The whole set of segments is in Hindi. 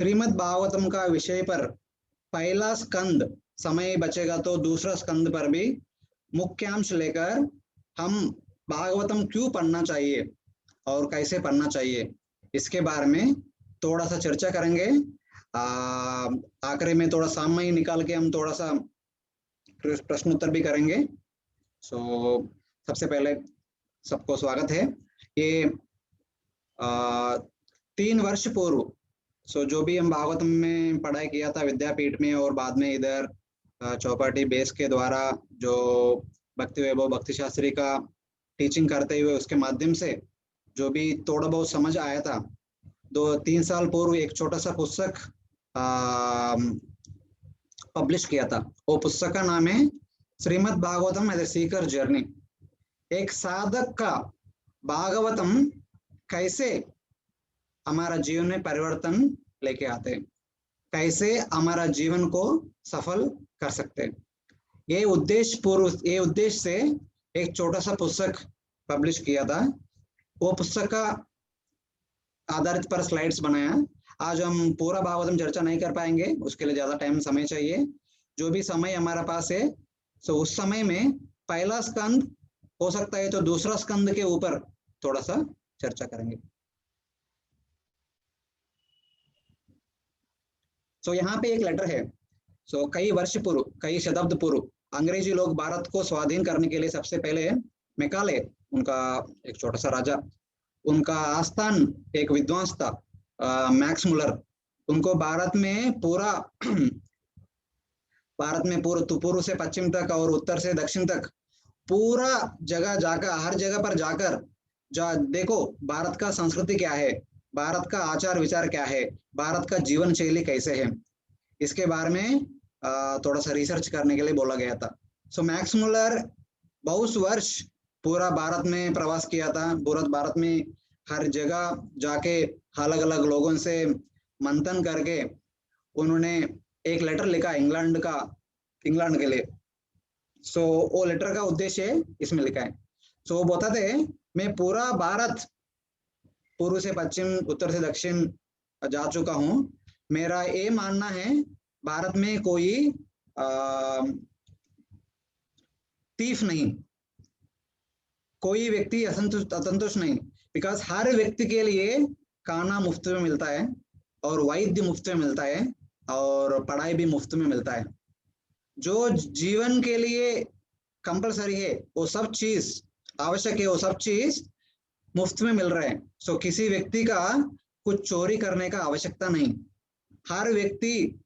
श्रीमद् भागवतम का विषय पर पहला स्कंद समय बचेगा तो दूसरा स्कंद पर भी मुख्यांश लेकर हम भागवतम क्यों पढ़ना चाहिए और कैसे पढ़ना चाहिए इसके बारे में थोड़ा सा चर्चा करेंगे। आखिरी में थोड़ा समय निकाल के हम थोड़ा सा प्रश्न उत्तर भी करेंगे। सो सबसे पहले सबको स्वागत है। ये 3 वर्ष पूर्व जो भी हम भागवत में पढ़ाई किया था विद्यापीठ में और बाद में इधर चौपाटी बेस के द्वारा जो भक्ति वैभव भक्ति शास्त्री का टीचिंग करते हुए उसके माध्यम से जो भी थोड़ा बहुत समझ आया था, 2-3 साल पूर्व एक छोटा सा पुस्तक पब्लिश किया था। वो पुस्तक का नाम है Srimad Bhagavatam as a seeker journey. एक साधक का भागवतम कैसे हमारा जीवन में परिवर्तन लेके आते हैं, कैसे हमारा जीवन को सफल कर सकते हैं। ये उद्देश्य से एक छोटा सा पुस्तक पब्लिश किया था। वो पुस्तक का आधारित पर स्लाइड्स बनाया। आज हम पूरा भागवतम चर्चा नहीं कर पाएंगे, उसके लिए ज्यादा टाइम समय चाहिए। जो भी समय हमारा पास है उस समय में पहला स्कंद हो सकता है तो दूसरा स्कंद के ऊपर थोड़ा सा चर्चा करेंगे। यहाँ पे एक लेटर है। कई वर्ष पूर्व, कई शताब्दी पूर्व अंग्रेजी लोग भारत को स्वाधीन करने के लिए सबसे पहले मैकाले, उनका एक छोटा सा राजा, उनका आस्थान एक विद्वांस था मैक्स मुलर। उनको भारत में पूर्व से पश्चिम तक और उत्तर से दक्षिण तक पूरा जगह जाकर, हर जगह पर जाकर देखो भारत का संस्कृति क्या है, भारत का आचार विचार क्या है, भारत का जीवन शैली कैसे है, इसके बारे में थोड़ा सा रिसर्च करने के लिए बोला गया था। मैक्स मुलर बहुत वर्ष पूरा भारत में प्रवास किया था। पूरा भारत में हर जगह जाके अलग अलग लोगों से मंथन करके उन्होंने एक लेटर लिखा इंग्लैंड के लिए। वो लेटर का उद्देश्य इसमें लिखा है। वो बताते हैं, मैं पूरा भारत पूर्व से पश्चिम उत्तर से दक्षिण जा चुका हूँ। मेरा ये मानना है भारत में कोई तीफ नहीं, कोई व्यक्ति असंतुष्ट नहीं। बिकॉज हर व्यक्ति के लिए खाना मुफ्त में मिलता है और वैद्य मुफ्त में मिलता है और पढ़ाई भी मुफ्त में मिलता है। जो जीवन के लिए कंपलसरी है वो सब चीज आवश्यक है, वो सब चीज मुफ्त में मिल रहे हैं। किसी व्यक्ति का कुछ चोरी करने का आवश्यकता नहीं। हर व्यक्ति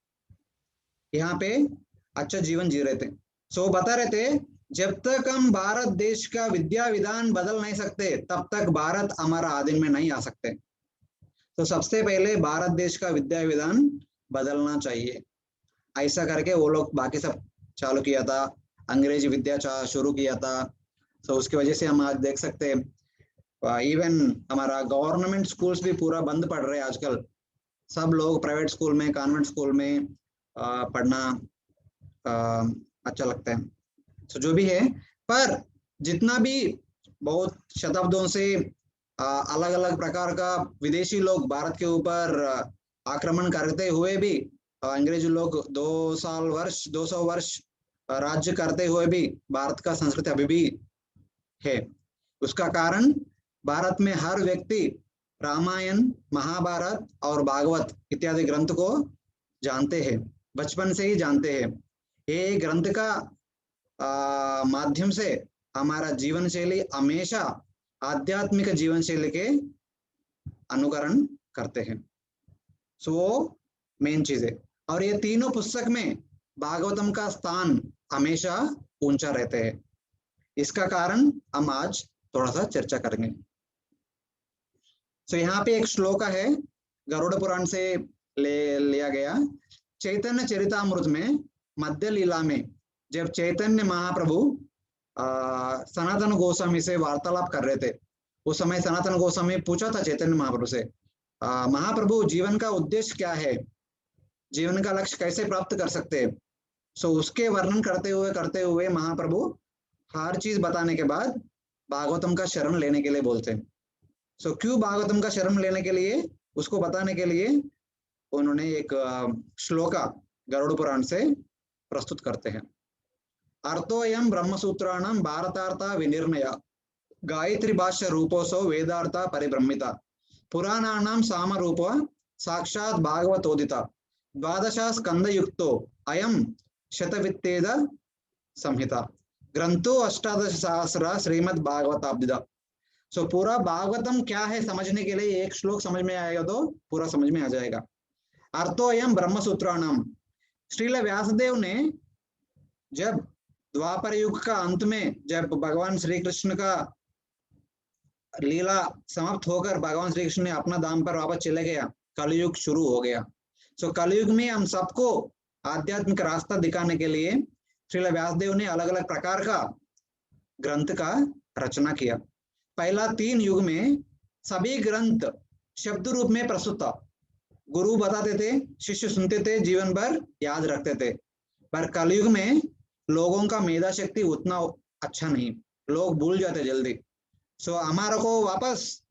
यहाँ पे अच्छा जीवन जी रहे थे। बता रहे थे, जब तक हम भारत देश का विद्या विधान बदल नहीं सकते तब तक भारत हमारा आधीन में नहीं आ सकते। सबसे पहले भारत देश का विद्या विधान बदलना चाहिए। ऐसा करके वो लोग बाकी सब चालू किया था, अंग्रेजी विद्या शुरू किया था। उसकी वजह से हम आज देख सकते हैं इवन हमारा गवर्नमेंट स्कूल्स भी पूरा बंद पड़ रहे हैं आजकल। सब लोग प्राइवेट स्कूल में, कॉन्वेंट स्कूल में पढ़ना अच्छा लगता है। जो भी है, पर जितना भी बहुत शताब्दियों से अलग अलग प्रकार का विदेशी लोग भारत के ऊपर आक्रमण करते हुए भी, अंग्रेजी लोग 200 वर्ष राज्य करते हुए भी भारत का संस्कृति अभी भी है। उसका कारण भारत में हर व्यक्ति रामायण, महाभारत और भागवत इत्यादि ग्रंथ को जानते हैं, बचपन से ही जानते हैं। ये ग्रंथ का माध्यम से हमारा जीवन शैली हमेशा आध्यात्मिक जीवन शैली के अनुकरण करते हैं। मेन चीज है। और ये तीनों पुस्तक में भागवतम का स्थान हमेशा ऊंचा रहते हैं। इसका कारण हम आज थोड़ा सा चर्चा करेंगे। यहाँ पे एक श्लोक है, गरुड़ पुराण से लिया गया। चैतन्य चरितामृत में मध्य लीला में जब चैतन्य महाप्रभु सनातन गोस्वामी से वार्तालाप कर रहे थे, उस समय सनातन गोस्वामी पूछा था चैतन्य महाप्रभु से, महाप्रभु जीवन का उद्देश्य क्या है, जीवन का लक्ष्य कैसे प्राप्त कर सकते हैं। उसके वर्णन करते हुए महाप्रभु हर चीज बताने के बाद भागवतम का शरण लेने के लिए बोलते हैं। क्यों भागवतम का शरण लेने के लिए, उसको बताने के लिए उन्होंने एक श्लोका गरुड़ पुराण से प्रस्तुत करते हैं। अर्थोयम ब्रह्मसूत्राणां भारतार्था विनिर्णय गायत्री भाष्य रूपोसो वेदार्थ परिब्रह्मिता पुराणानां सामरूप साक्षात् भागवतोदिता द्वादश स्कंदयुक्तो अयम शतवित्तेद संहिता ग्रंथो अष्टादश सहस्र श्रीमद् भागवताब्दिदा। सो पूरा भागवतम क्या है समझने के लिए एक श्लोक समझ में आएगा तो पूरा समझ में आ जाएगा। अर्थोयम ब्रह्मसूत्राणाम, श्रील व्यासदेव ने जब द्वापर युग का अंत में जब भगवान श्री कृष्ण का लीला समाप्त होकर भगवान श्री कृष्ण ने अपना धाम पर वापस चले गया, कलयुग शुरू हो गया। सो कलयुग में हम सबको आध्यात्मिक रास्ता दिखाने के लिए श्रील व्यासदेव ने अलग अलग प्रकार का ग्रंथ का रचना किया। पहला 3 युग में सभी ग्रंथ शब्द रूप में प्रस्तुत था, गुरु बताते थे, शिष्य सुनते थे, जीवन भर याद रखते थे। पर कलयुग में लोगों का मेधा शक्ति उतना अच्छा नहीं, लोग भूल जाते जल्दी। सो हमारा को वापस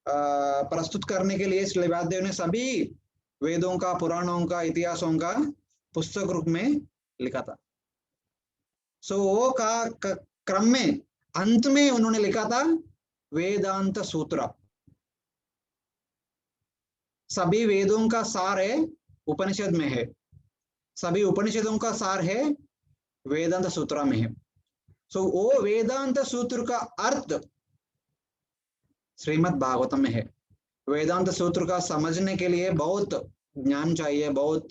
प्रस्तुत करने के लिए श्री व्यासदेव ने सभी वेदों का, पुराणों का, इतिहासों का पुस्तक रूप में लिखा था। सो वो का क्रम में अंत में उन्होंने लिखा था वेदांत सूत्र। सभी वेदों का सार है उपनिषद में है, सभी उपनिषदों का सार है वेदांत सूत्र में है। सो वो वेदांत सूत्र का अर्थ श्रीमद् भागवतम में है। वेदांत सूत्र का समझने के लिए बहुत ज्ञान चाहिए, बहुत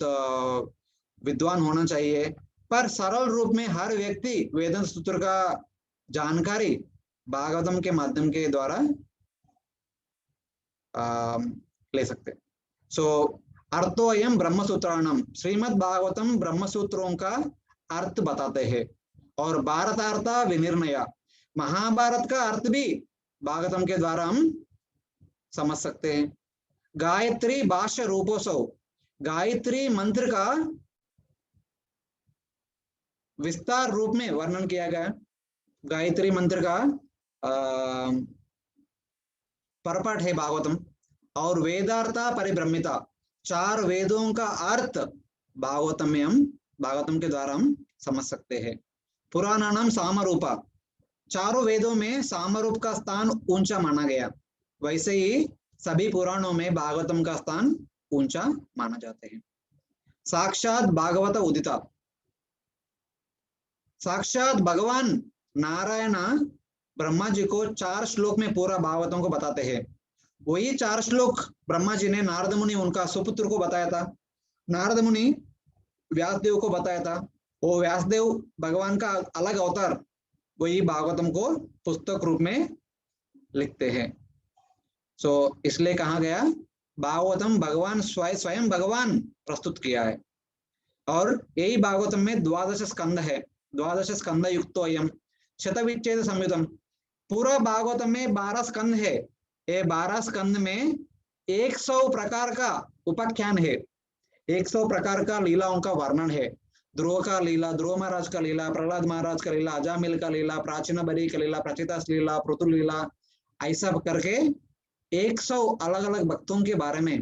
विद्वान होना चाहिए, पर सरल रूप में हर व्यक्ति वेदांत सूत्र का जानकारी भागवतम के माध्यम के द्वारा ले सकते। सो अर्थोयम ब्रह्मसूत्राणाम, श्रीमद् भागवतम ब्रह्मसूत्रों का अर्थ बताते हैं। और भारतार्थ विनिर्णय, महाभारत का अर्थ भी भागवतम के द्वारा हम समझ सकते हैं। गायत्री भाष्य रूपोत्सव, गायत्री मंत्र का विस्तार रूप में वर्णन किया गया। गायत्री मंत्र का परपट है भागवतम। और वेदार्थ परिब्रह्मिता, 4 वेदों का अर्थ भागवतम में हम भागवतम के द्वारा हम समझ सकते हैं। पुराणानाम सामरूपा, 4 वेदों में सामरूप का स्थान ऊंचा माना गया, वैसे ही सभी पुराणों में भागवतम का स्थान ऊंचा माना जाते हैं। साक्षात भागवत उदिता, साक्षात भगवान नारायण ब्रह्मा जी को 4 श्लोक में पूरा भागवतम को बताते हैं। वही 4 श्लोक ब्रह्मा जी ने नारद मुनि उनका सुपुत्र को बताया था, नारद मुनि व्यासदेव को बताया था। वो व्यासदेव भगवान का अलग अवतार वही भागवतम को पुस्तक रूप में लिखते हैं। सो इसलिए कहा गया भागवतम भगवान स्वयं भगवान प्रस्तुत किया है। और यही भागवतम में 12 स्कंद है, 12 स्कंद युक्तो अयम शतविच्छेद संयुतम। पूरा भागवतम में 12 स्कंद है। ये 12 स्कंद में 100 प्रकार का उपाख्यान है, 100 प्रकार का लीलाओं का वर्णन है। ध्रुव का लीला, ध्रुव महाराज का लीला, प्रहलाद महाराज का लीला, अजामिल का लीला, प्राचीन बरी का लीला, प्रचितास लीला, पृथु लीला, ऐसा करके 100 अलग अलग भक्तों के बारे में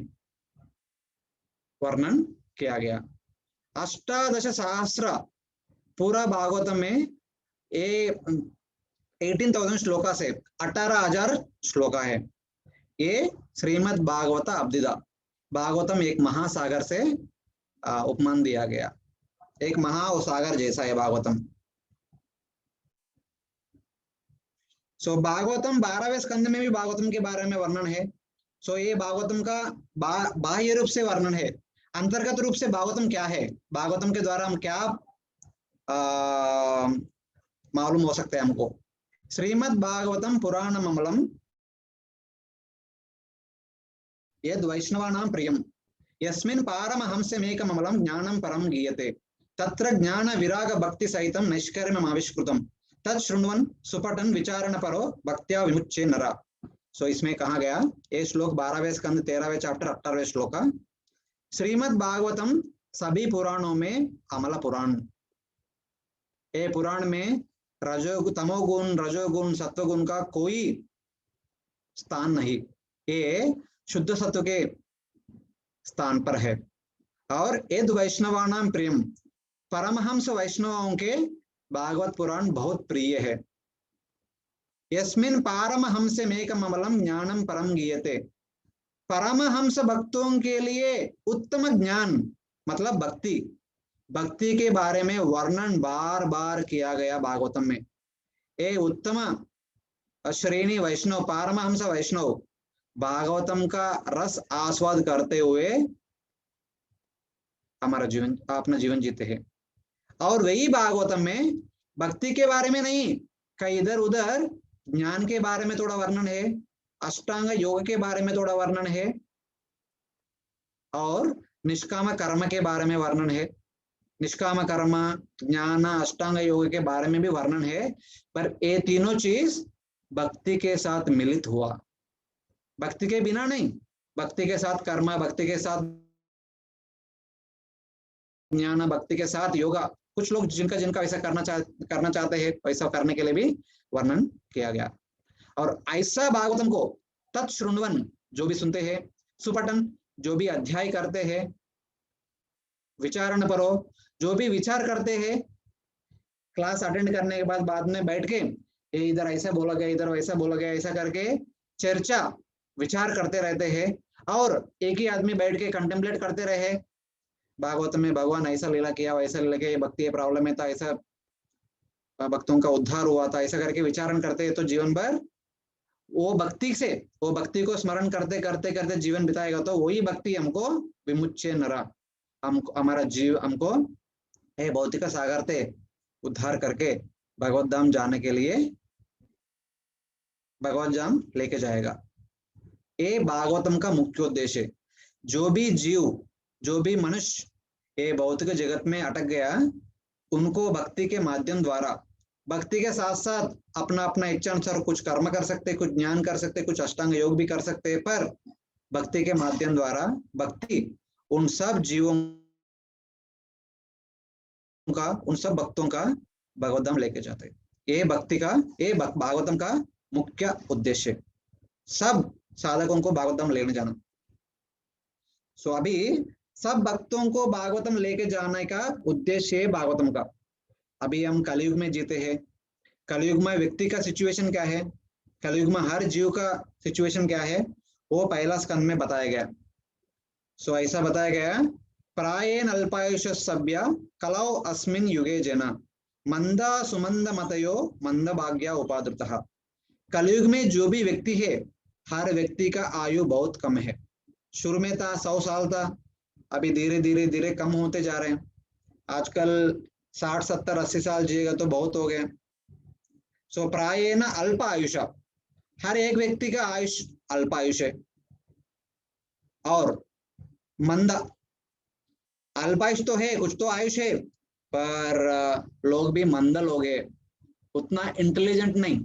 वर्णन किया गया। 18 सहस्र पूरा भागवतम में 18,000 श्लोका से 18,000 श्लोका है। ये श्रीमद् भागवत अब्दिदा, भागवतम एक महासागर से उपमान दिया गया, एक महासागर जैसा है भागवतम। सो भागवतम 12वें स्कंद में भी भागवतम के बारे में वर्णन है। सो ये भागवतम का बाह्य रूप से वर्णन है। अंतर्गत रूप से भागवतम क्या है, भागवतम के द्वारा हम क्या मालूम हो सकते हैं हमको। श्रीमद् भागवतम पुराणम अमलम यद वैष्णवानां प्रियम यस्मिन् पारमहंसमेकम् अमलं ज्ञानं परम गीयते तत्र ज्ञान विराग भक्ति सहितं नैष्कर्म्यम् आविष्कृतं तत् शृण्वन् सुपठन् विचारण परो भक्त्या विमुच्य नरा। सो इसमें कहा गया, ये श्लोक 12वें स्कंद 13वें चैप्टर 18वें श्लोक का। श्रीमद् भागवतम सभी पुराणों में अमला पुराण। ये पुराण में तमोगुण, रजोगुण, सत्वगुण का कोई स्थान नहीं। ये शुद्ध सत्व के स्थान पर है। और यद वैष्णवानाम प्रियम, परमहंस वैष्णवों के भागवत पुराण बहुत प्रिय है। यस्मिन पारमहंसमेकम अमलम ज्ञानम परम गीयते, परमहंस भक्तों के लिए उत्तम ज्ञान मतलब भक्ति, भक्ति के बारे में वर्णन बार बार किया गया भागवतम में। ए उत्तम श्रेणी वैष्णव, पारमहंस वैष्णव भागवतम का रस आस्वाद करते हुए हमारा जीवन, अपना जीवन जीते हैं। और वही भागवतम में भक्ति के बारे में नहीं, कई इधर उधर ज्ञान के बारे में थोड़ा वर्णन है, अष्टांग योग के बारे में थोड़ा वर्णन है, और निष्काम कर्म के बारे में वर्णन है। निष्काम कर्म, ज्ञान, अष्टांग योग के बारे में भी वर्णन है, पर ये तीनों चीज भक्ति के साथ मिलित हुआ, भक्ति के बिना नहीं। भक्ति के साथ कर्म, भक्ति के साथ ज्ञान, भक्ति के साथ योगा, कुछ लोग जिनका जिनका वैसा करना चाहते हैं, वैसा करने के लिए भी वर्णन किया गया। और ऐसा भागवतम को तत्श्रृण्वन, जो भी सुनते हैं, सुपठन, जो भी अध्याय करते हैं, विचारण परो, जो भी विचार करते हैं, क्लास अटेंड करने के बाद में बैठ के ये इधर ऐसा बोला गया, इधर वैसा बोला गया, ऐसा करके चर्चा विचार करते रहते हैं। और एक ही आदमी बैठ के कंटेम्पलेट करते रहे, भागवत में भगवान ऐसा लीला किया, वैसा लीला किया, ये भक्ति ये प्रॉब्लम है था, ऐसा भक्तों का उद्धार हुआ था, ऐसा करके विचारण करते हैं, तो जीवन भर वो भक्ति से, वो भक्ति को स्मरण करते करते करते जीवन बिताएगा, तो वही भक्ति हमको विमुच्य नरा, हमको हमारा जीव हमको हे भौतिक सागर से उद्धार करके भगवत धाम जाने के लिए, भगवत धाम लेके जाएगा। ये भागवतम का मुख्य उद्देश्य है। जो भी जीव, जो भी मनुष्य ये भौतिक जगत में अटक गया, उनको भक्ति के माध्यम द्वारा, भक्ति के साथ साथ अपना अपना इच्छा अनुसार कुछ कर्म कर सकते, कुछ ज्ञान कर सकते, कुछ अष्टांग योग भी कर सकते हैं, पर भक्ति के माध्यम द्वारा भक्ति उन सब जीवों का, उन सब भक्तों का भगवत धाम लेके जाते हैं। ये भक्ति का, ये भागवतम का मुख्य उद्देश्य, सब साधकों को भागवत धाम लेने जाना। सो अभी सब भक्तों को भागवतम लेके जाने का उद्देश्य है भागवतम का। अभी हम कलयुग में जीते हैं, कलयुग में व्यक्ति का सिचुएशन क्या है, कलयुग में हर जीव का सिचुएशन क्या है, वो पहला स्कंद में बताया गया। सो ऐसा बताया गया, प्रायेण अल्पायुष सभ्य कलौ अस्मिन् युगे जना मंदा सुमंद मतयो मंद भाग्या उपादृतः। कलयुग में जो भी व्यक्ति है, हर व्यक्ति का आयु बहुत कम है। शुरू में था 100 साल था, अभी धीरे धीरे धीरे कम होते जा रहे हैं। आजकल 60, 70, 80 साल जिएगा तो बहुत हो गए। सो प्रायेण अल्प आयुष, हर एक व्यक्ति का आयुष अल्प आयुष है। और मंद, अल्पायुष तो है, कुछ तो आयुष है, पर लोग भी मंद लोग है, उतना इंटेलिजेंट नहीं।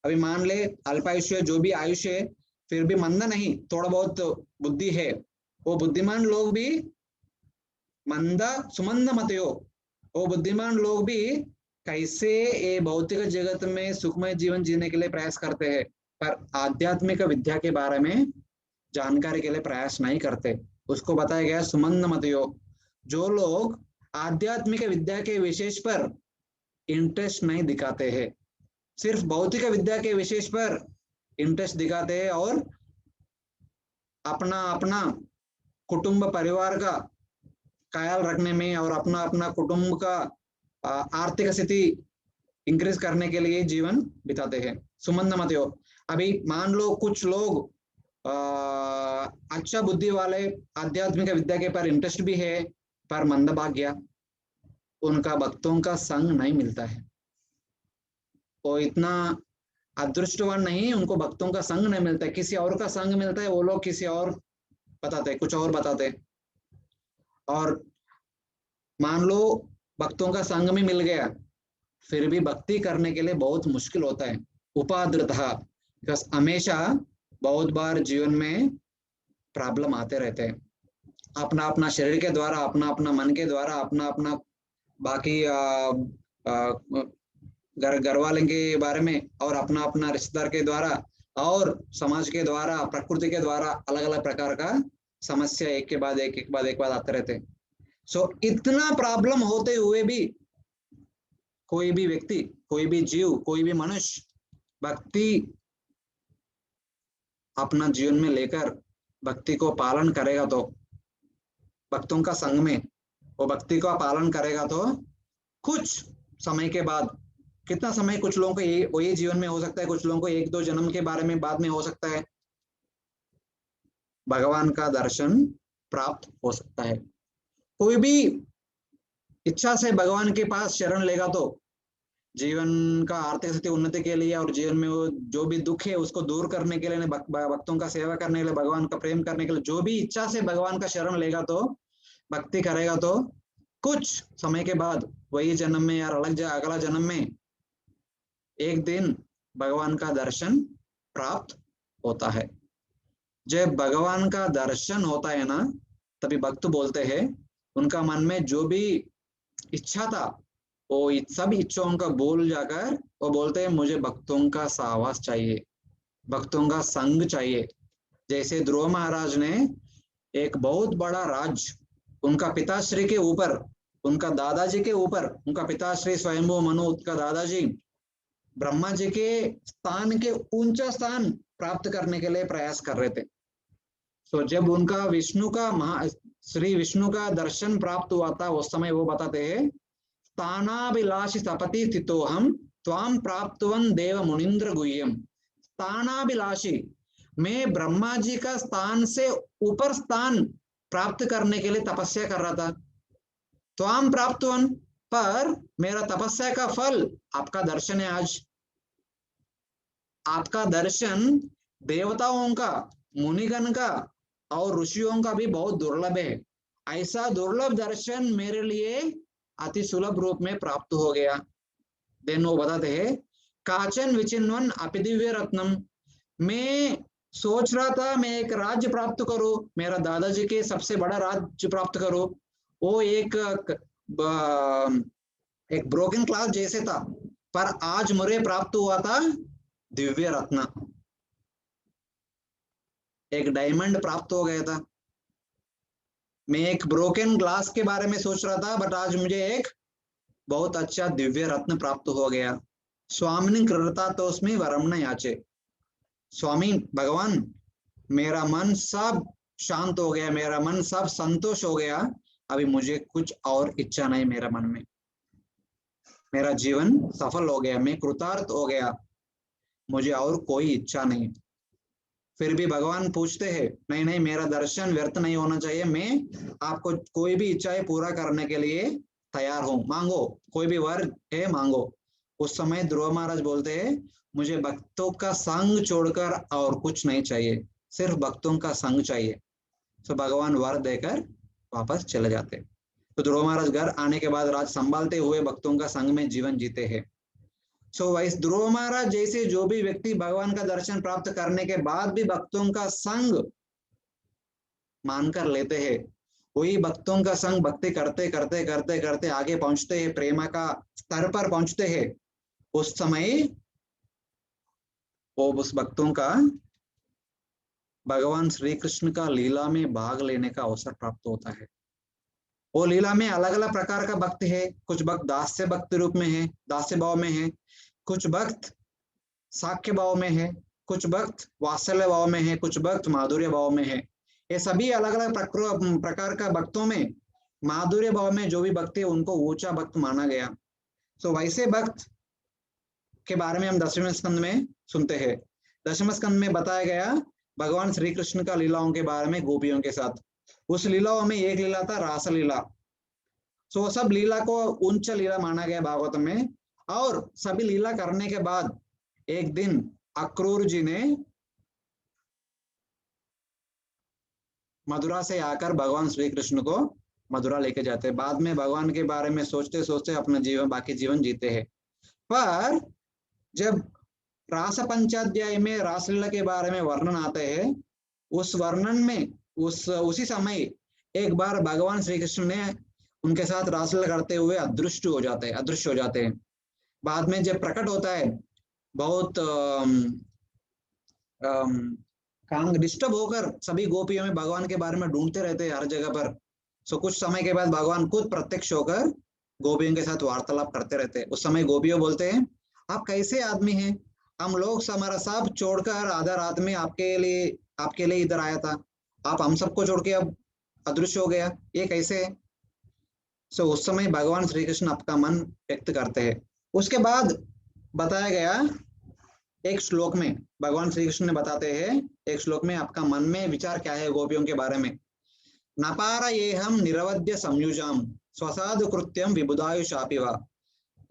अभी मान ले अल्पायुष जो भी आयुष है, फिर भी मंद नहीं, थोड़ा बहुत बुद्धि है, वो बुद्धिमान लोग भी मंद सुमंद मतयो, वो बुद्धिमान लोग भी कैसे ये भौतिक जगत में सुखमय जीवन जीने के लिए प्रयास करते हैं, पर आध्यात्मिक विद्या के बारे में जानकारी के लिए प्रयास नहीं करते। उसको बताया गया सुमंद मतयो, जो लोग आध्यात्मिक विद्या के विशेष पर इंटरेस्ट नहीं दिखाते हैं, सिर्फ भौतिक विद्या के विशेष पर इंटरेस्ट दिखाते हैं, और अपना अपना कुटुंब परिवार का ख्याल रखने में और अपना अपना कुटुंब का आर्थिक स्थिति इंक्रीज करने के लिए जीवन बिताते हैं। सुमंद मतयो, अभी मान लो कुछ लोग अच्छा बुद्धि वाले, आध्यात्मिक विद्या के पर इंटरेस्ट भी है, पर मंदभाग्य, उनका भक्तों का संग नहीं मिलता है, वो इतना अदृष्टवान नहीं, उनको भक्तों का संग नहीं मिलता है, किसी और का संग मिलता है, वो लोग किसी और बताते, कुछ और बताते। और मान लो भक्तों का संग में मिल गया, फिर भी भक्ति करने के लिए बहुत मुश्किल होता है। उपादृतः, हमेशा बहुत बार जीवन में प्रॉब्लम आते रहते हैं, अपना अपना शरीर के द्वारा, अपना अपना मन के द्वारा, अपना अपना बाकी घर वाले के बारे में, और अपना अपना रिश्तेदार के द्वारा, और समाज के द्वारा, प्रकृति के द्वारा अलग अलग प्रकार का समस्या एक के बाद एक बाद आते रहते। सो इतना प्रॉब्लम होते हुए भी कोई भी व्यक्ति, कोई भी जीव, कोई भी मनुष्य भक्ति अपना जीवन में लेकर भक्ति को पालन करेगा तो, भक्तों का संग में वो भक्ति का पालन करेगा तो कुछ समय के बाद, कितना समय, कुछ लोगों को वही जीवन में हो सकता है, कुछ लोगों को एक दो जन्म के बारे में बाद में हो सकता है, भगवान का दर्शन प्राप्त हो सकता है। कोई भी इच्छा से भगवान के पास शरण लेगा तो जीवन का आर्थिक स्थिति उन्नति के लिए और जीवन में वो जो भी दुख है उसको दूर करने के लिए, भक्तों का सेवा करने के लिए, भगवान का प्रेम करने के लिए, जो भी इच्छा से भगवान का शरण लेगा तो, भक्ति करेगा तो कुछ समय के बाद वही जन्म में या अगला जन्म में एक दिन भगवान का दर्शन प्राप्त होता है। जब भगवान का दर्शन होता है ना, तभी भक्त बोलते हैं, उनका मन में जो भी इच्छा था वो सब इच्छाओं का बोल जाकर वो बोलते हैं मुझे भक्तों का सहवास चाहिए, भक्तों का संग चाहिए। जैसे ध्रुव महाराज ने एक बहुत बड़ा राज उनका पिताश्री के ऊपर, उनका दादाजी के ऊपर, उनका पिताश्री स्वयंभू मनु, उनका दादाजी ब्रह्मा जी के स्थान के ऊंचा स्थान प्राप्त करने के लिए प्रयास कर रहे थे। तो जब उनका श्री विष्णु का दर्शन प्राप्त हुआ था, उस समय वो बताते हैं, स्थानाभिलाषी सपति स्थितो हम त्वाम प्राप्तवन देव मुनिंद्र गुह्यम। स्थानाभिलाषी, मैं ब्रह्मा जी का स्थान से ऊपर स्थान प्राप्त करने के लिए तपस्या कर रहा था। त्वाम प्राप्तवन, पर मेरा तपस्या का फल आपका दर्शन है। आज आपका दर्शन देवताओं का, मुनिगण का और ऋषियों का भी बहुत दुर्लभ है। ऐसा दुर्लभ दर्शन मेरे लिए अति सुलभ रूप में प्राप्त हो गया। देन वो बताते हैं, काचन विचिन्वन अपि दिव्य रत्नम, मैं सोच रहा था मैं एक राज्य प्राप्त करूं, मेरा दादाजी के सबसे बड़ा राज्य प्राप्त करूं, वो एक ब्रोकन क्लास जैसे था, पर आज मुझे प्राप्त हुआ था दिव्य रत्न, एक डायमंड प्राप्त हो गया था। मैं एक ब्रोकन ग्लास के बारे में सोच रहा था, बट आज मुझे एक बहुत अच्छा दिव्य रत्न प्राप्त हो गया। स्वामिनी कृता तो उसमें वरम न याचे, स्वामी भगवान मेरा मन सब शांत हो गया, मेरा मन सब संतोष हो गया, अभी मुझे कुछ और इच्छा नहीं मेरा मन में, मेरा जीवन सफल हो गया, मैं कृतार्थ हो गया, मुझे और कोई इच्छा नहीं। फिर भी भगवान पूछते हैं, नहीं नहीं, मेरा दर्शन व्यर्थ नहीं होना चाहिए, मैं आपको कोई भी इच्छाएं पूरा करने के लिए तैयार हूं, मांगो, कोई भी वर है मांगो। उस समय ध्रुव महाराज बोलते हैं, मुझे भक्तों का संग छोड़कर और कुछ नहीं चाहिए, सिर्फ भक्तों का संग चाहिए। तो भगवान वर देकर वापस चले जाते। तो ध्रुव महाराज घर आने के बाद राज संभालते हुए भक्तों का संग में जीवन जीते हैं। सो वैसे ध्रुव महाराज जैसे जो भी व्यक्ति भगवान का दर्शन प्राप्त करने के बाद भी भक्तों का संग मानकर लेते हैं, वही भक्तों का संग भक्ति करते करते करते करते आगे पहुंचते हैं, प्रेमा का स्तर पर पहुंचते हैं। उस समय वो उस भक्तों का भगवान श्री कृष्ण का लीला में भाग लेने का अवसर प्राप्त होता है। वो लीला में अलग अलग प्रकार का भक्त है, कुछ भक्त दास्य भक्त रूप में है, दास्य भाव में है, कुछ भक्त साक्ष्य भाव में है, कुछ भक्त वात्सल्य भाव में है, कुछ भक्त माधुर्य भाव में है। ये सभी अलग अलग प्रकार का भक्तों में माधुर्य भाव में जो भी भक्त है उनको ऊंचा भक्त माना गया। तो वैसे भक्त के बारे में हम 10वें स्कंद में सुनते हैं। 10वें स्कंद में बताया गया भगवान श्री कृष्ण का लीलाओं के बारे में गोपियों के साथ। उस लीलाओं में एक लीला था रास लीला। सो सब लीला को उच्च लीला माना गया भागवत में। और सभी लीला करने के बाद एक दिन अक्रूर जी ने मथुरा से आकर भगवान श्री कृष्ण को मथुरा लेके जाते हैं। बाद में भगवान के बारे में सोचते सोचते अपना जीवन, बाकी जीवन जीते हैं। पर जब रास पंचाध्याय में रासलीला के बारे में वर्णन आते हैं, उस वर्णन में उसी समय एक बार भगवान श्री कृष्ण ने उनके साथ रासलीला करते हुए अदृश्य हो जाते हैं। बाद में जब प्रकट होता है, बहुत कांग डिस्टर्ब होकर सभी गोपियों में भगवान के बारे में ढूंढते रहते हैं हर जगह पर। सो कुछ समय के बाद भगवान खुद प्रत्यक्ष होकर गोपियों के साथ वार्तालाप करते रहते हैं। उस समय गोपियों बोलते हैं, आप कैसे आदमी हैं? हम लोग हमारा सब छोड़कर आधा रात में आपके लिए इधर आया था, आप हम सबको छोड़ के अब अदृश्य हो गया, ये कैसे है? सो उस समय भगवान श्री कृष्ण आपका मन व्यक्त करते हैं। उसके बाद बताया गया एक श्लोक में, भगवान श्री कृष्ण ने बताते हैं एक श्लोक में आपका मन में विचार क्या है गोपियों के बारे में। नपार ये हम निरवध्य संयुजाम स्वसाधु कृत्यम विबुधायुषापि वा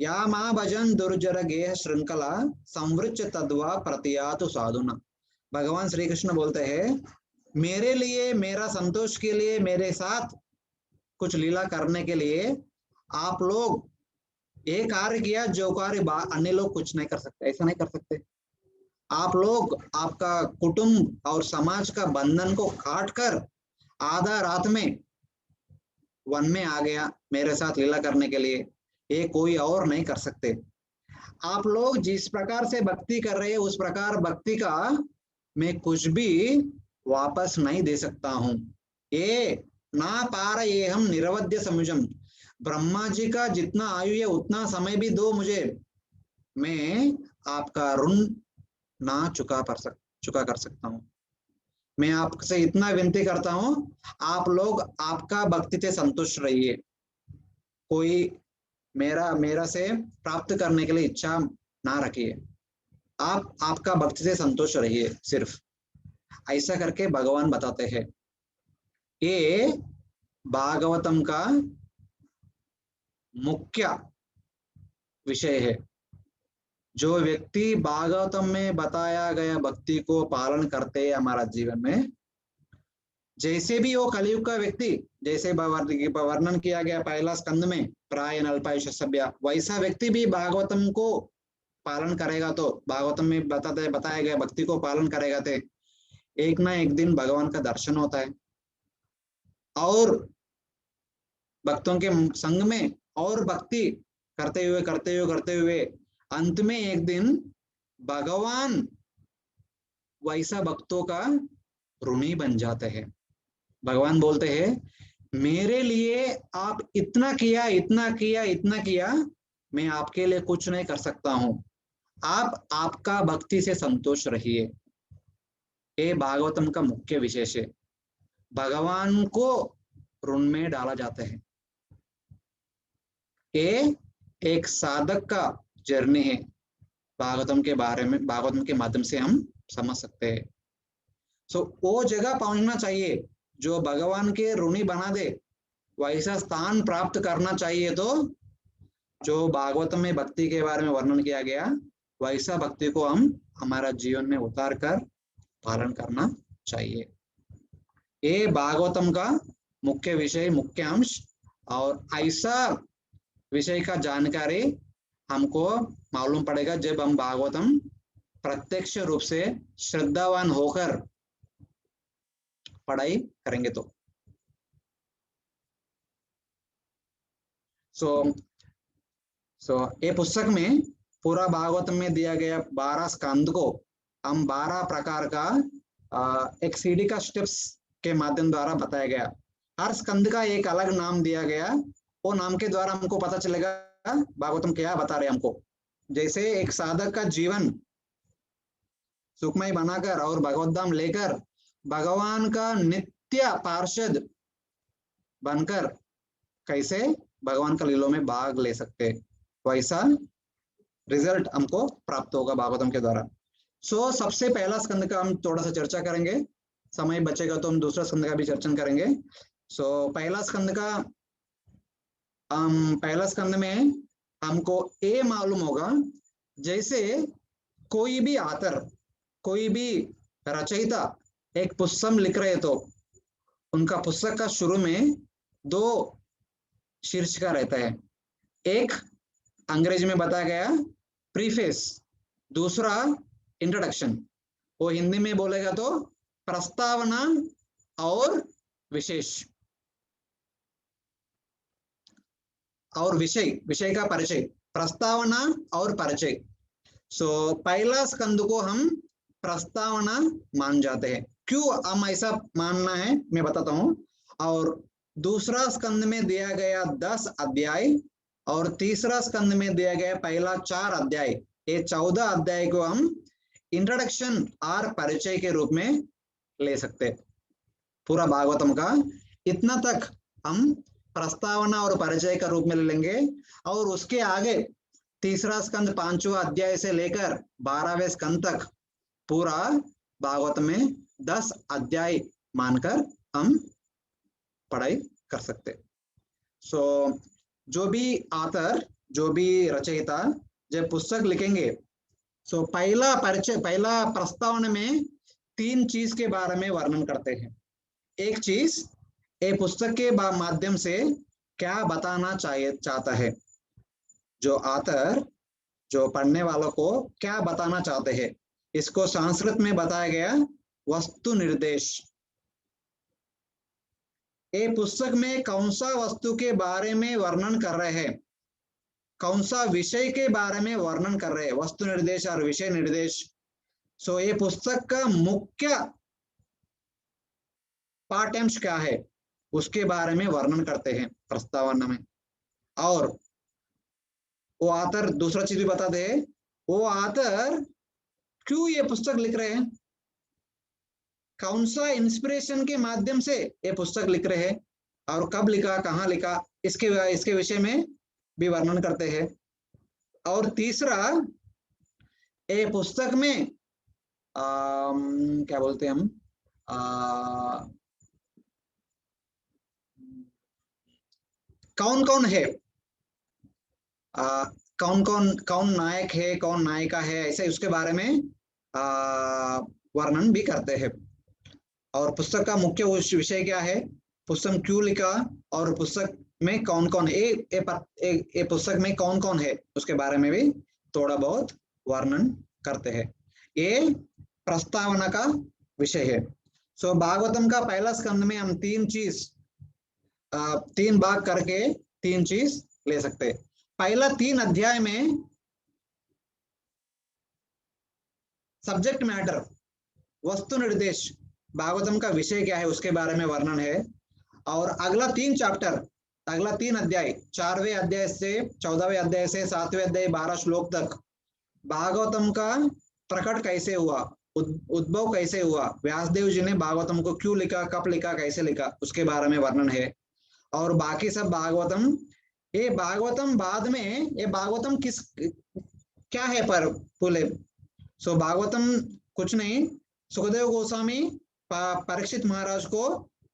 या मां भजन दुर्जर गेह श्रृंखला संवृच तद्वा प्रतियातु साधुना। भगवान श्री कृष्ण बोलते हैं, मेरे लिए, मेरा संतोष के लिए, मेरे साथ कुछ लीला करने के लिए आप लोग ये कार्य किया जो कार्य अन्य लोग कुछ नहीं कर सकते, ऐसा नहीं कर सकते। आप लोग आपका कुटुंब और समाज का बंधन को काट कर आधा रात में वन में आ गया मेरे साथ लीला करने के लिए, ये कोई और नहीं कर सकते। आप लोग जिस प्रकार से भक्ति कर रहे हैं उस प्रकार भक्ति का मैं कुछ भी वापस नहीं दे सकता हूं। ये ना पार ये हम निरवध्य संयुजम, ब्रह्मा जी का जितना आयु है उतना समय भी दो मुझे, मैं आपका ऋण ना चुका कर सकता हूँ। मैं आपसे इतना विनती करता हूँ, आप लोग आपका भक्ति से संतुष्ट रहिए, कोई मेरा मेरा से प्राप्त करने के लिए इच्छा ना रखिए, आप आपका भक्ति से संतुष्ट रहिए सिर्फ। ऐसा करके भगवान बताते हैं। ये भागवतम का मुख्य विषय है। जो व्यक्ति भागवतम में बताया गया भक्ति को पालन करते हैं हमारा जीवन में, जैसे भी वो कलयुग का व्यक्ति, जैसे वर्णन किया गया पहला स्कंद में प्राय अल्पायुष सभ्य, वैसा व्यक्ति भी भागवतम को पालन करेगा तो, भागवतम में बताया गया भक्ति को पालन करेगा तो एक ना एक दिन भगवान का दर्शन होता है, और भक्तों के संग में और भक्ति करते हुए अंत में एक दिन भगवान वैसा भक्तों का ऋणी बन जाते हैं। भगवान बोलते हैं, मेरे लिए आप इतना किया, मैं आपके लिए कुछ नहीं कर सकता हूं, आप आपका भक्ति से संतोष रहिए। ये भागवतम का मुख्य विशेष है। भगवान को ऋण में डाला जाता है। ये एक साधक का जर्नी है, भागवतम के बारे में भागवतम के माध्यम से हम समझ सकते हैं। सो वो जगह पहुंचना चाहिए जो भगवान के ऋणी बना दे, वैसा स्थान प्राप्त करना चाहिए। तो जो भागवतम में भक्ति के बारे में वर्णन किया गया वैसा भक्ति को हम हमारा जीवन में उतार कर पालन करना चाहिए। ये भागवतम का मुख्य विषय, मुख्य अंश, और ऐसा विषय का जानकारी हमको मालूम पड़ेगा जब हम भागवतम प्रत्यक्ष रूप से श्रद्धावान होकर पढ़ाई करेंगे तो। सो ये पुस्तक में पूरा भागवत में दिया गया 12 स्कंद को हम 12 प्रकार का एक सीढ़ी का स्टेप्स के माध्यम द्वारा बताया गया। हर स्कंद का एक अलग नाम दिया गया, वो नाम के द्वारा हमको पता चलेगा भागवतम क्या बता रहे हमको। जैसे एक साधक का जीवन सुखमय बनाकर और भगवत धाम लेकर भगवान का नित्य पार्षद बनकर कैसे भगवान का लीलों में भाग ले सकते, वैसा रिजल्ट हमको प्राप्त होगा भागवतम के द्वारा। सो सबसे पहला स्कंद का हम थोड़ा सा चर्चा करेंगे, समय बचेगा तो हम दूसरा स्कंद का भी चर्चा करेंगे। सो पहला स्कंद में हमको ये मालूम होगा, जैसे कोई भी आथर, कोई भी रचयिता एक पुस्तक लिख रहे तो उनका पुस्तक का शुरू में 2 शीर्षिका रहता है। एक अंग्रेजी में बताया गया प्रीफेस, दूसरा इंट्रोडक्शन। वो हिंदी में बोलेगा तो प्रस्तावना और विशेष और विषय का परिचय, प्रस्तावना और परिचय। सो पहला स्कंद को हम प्रस्तावना मान जाते हैं। क्यों हम ऐसा मानना है मैं बताता हूं। और दूसरा स्कंद में दिया गया 10 अध्याय और तीसरा स्कंद में दिया गया पहला 4 अध्याय, ये 14 अध्याय को हम इंट्रोडक्शन और परिचय के रूप में ले सकते। पूरा भागवतम का इतना तक हम प्रस्तावना और परिचय का रूप में ले लेंगे। और उसके आगे तीसरा स्कंद 5वां अध्याय से लेकर 12वें स्कंद तक पूरा भागवत में 10 अध्याय मानकर हम पढ़ाई कर सकते। सो जो भी ऑथर, जो भी रचयिता जब पुस्तक लिखेंगे, सो पहला परिचय, पहला प्रस्तावना में 3 चीज के बारे में वर्णन करते हैं। एक चीज, ये पुस्तक के माध्यम से क्या बताना चाहता है, जो ऑथर जो पढ़ने वालों को क्या बताना चाहते हैं, इसको संस्कृत में बताया गया वस्तु निर्देश। ये पुस्तक में कौन सा वस्तु के बारे में वर्णन कर रहे हैं, कौन सा विषय के बारे में वर्णन कर रहे हैं, वस्तु निर्देश और विषय निर्देश। सो ये पुस्तक का मुख्य पाठ्यांश क्या है उसके बारे में वर्णन करते हैं प्रस्तावना में। और वो ऑथर दूसरा चीज भी बताते हैं, वो ऑथर क्यों ये पुस्तक लिख रहे हैं, कौन सा इंस्पिरेशन के माध्यम से ये पुस्तक लिख रहे हैं और कब लिखा, कहाँ लिखा, इसके विषय में भी वर्णन करते हैं। और तीसरा, ये पुस्तक में क्या बोलते हैं हम, कौन कौन है, कौन नायक है, कौन नायिका है, ऐसे उसके बारे में वर्णन भी करते हैं। और पुस्तक का मुख्य विषय क्या है, पुस्तक क्यों लिखा, और पुस्तक में कौन कौन है, ए पुस्तक में कौन कौन है उसके बारे में भी थोड़ा बहुत वर्णन करते हैं। ये प्रस्तावना का विषय है। सो भागवतम का पहला स्कंद में हम 3 भाग करके 3 चीज ले सकते हैं। पहला 3 अध्याय में सब्जेक्ट मैटर, वस्तु निर्देश, भागवतम का विषय क्या है उसके बारे में वर्णन है। और अगला 3 चैप्टर, अगला 3 अध्याय, 4वें अध्याय से 14वें अध्याय से 7वें अध्याय 12 श्लोक तक भागवतम का प्रकट कैसे हुआ, उद्भव कैसे हुआ, व्यासदेव जी ने भागवतम को क्यों लिखा, कब लिखा, कैसे लिखा, उसके बारे में वर्णन है। और बाकी सब भागवतम, ये भागवतम बाद में, ये भागवतम किस क्या है पर बोले। सो भागवतम कुछ नहीं, सुखदेव गोस्वामी परीक्षित महाराज को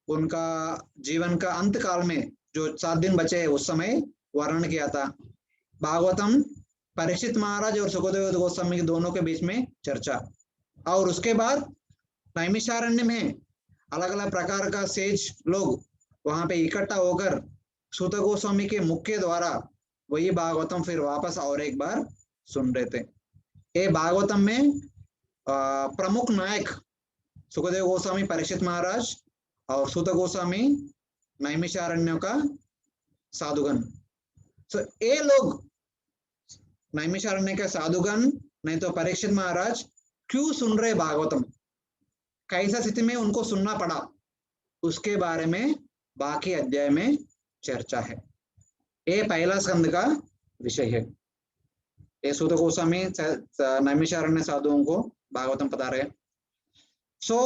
उनका जीवन का अंत काल में जो 7 दिन बचे उस समय वर्णन किया था। भागवतम परीक्षित महाराज और सुखदेव गोस्वामी के दोनों के बीच में चर्चा। और उसके बाद नैमिषारण्य में अलग अलग प्रकार का सेज लोग वहां पे इकट्ठा होकर सूत गोस्वामी के मुख के द्वारा वही भागवतम फिर वापस और एक बार सुन रहे थे। ये भागवतम में प्रमुख नायक सुखदेव गोस्वामी परीक्षित महाराज और सूत गोस्वामी नैमिषारण्य का साधुगण। सो ये लोग नैमिषारण्य के साधुगण नहीं तो परीक्षित महाराज क्यों सुन रहे भागवतम, कैसा स्थिति में उनको सुनना पड़ा, उसके बारे में बाकी अध्याय में चर्चा है। ये पहला स्कंद का विषय है। ये सूत गोस्वामी नैमिषारण्य साधुओं को भागवतम बता रहे। सो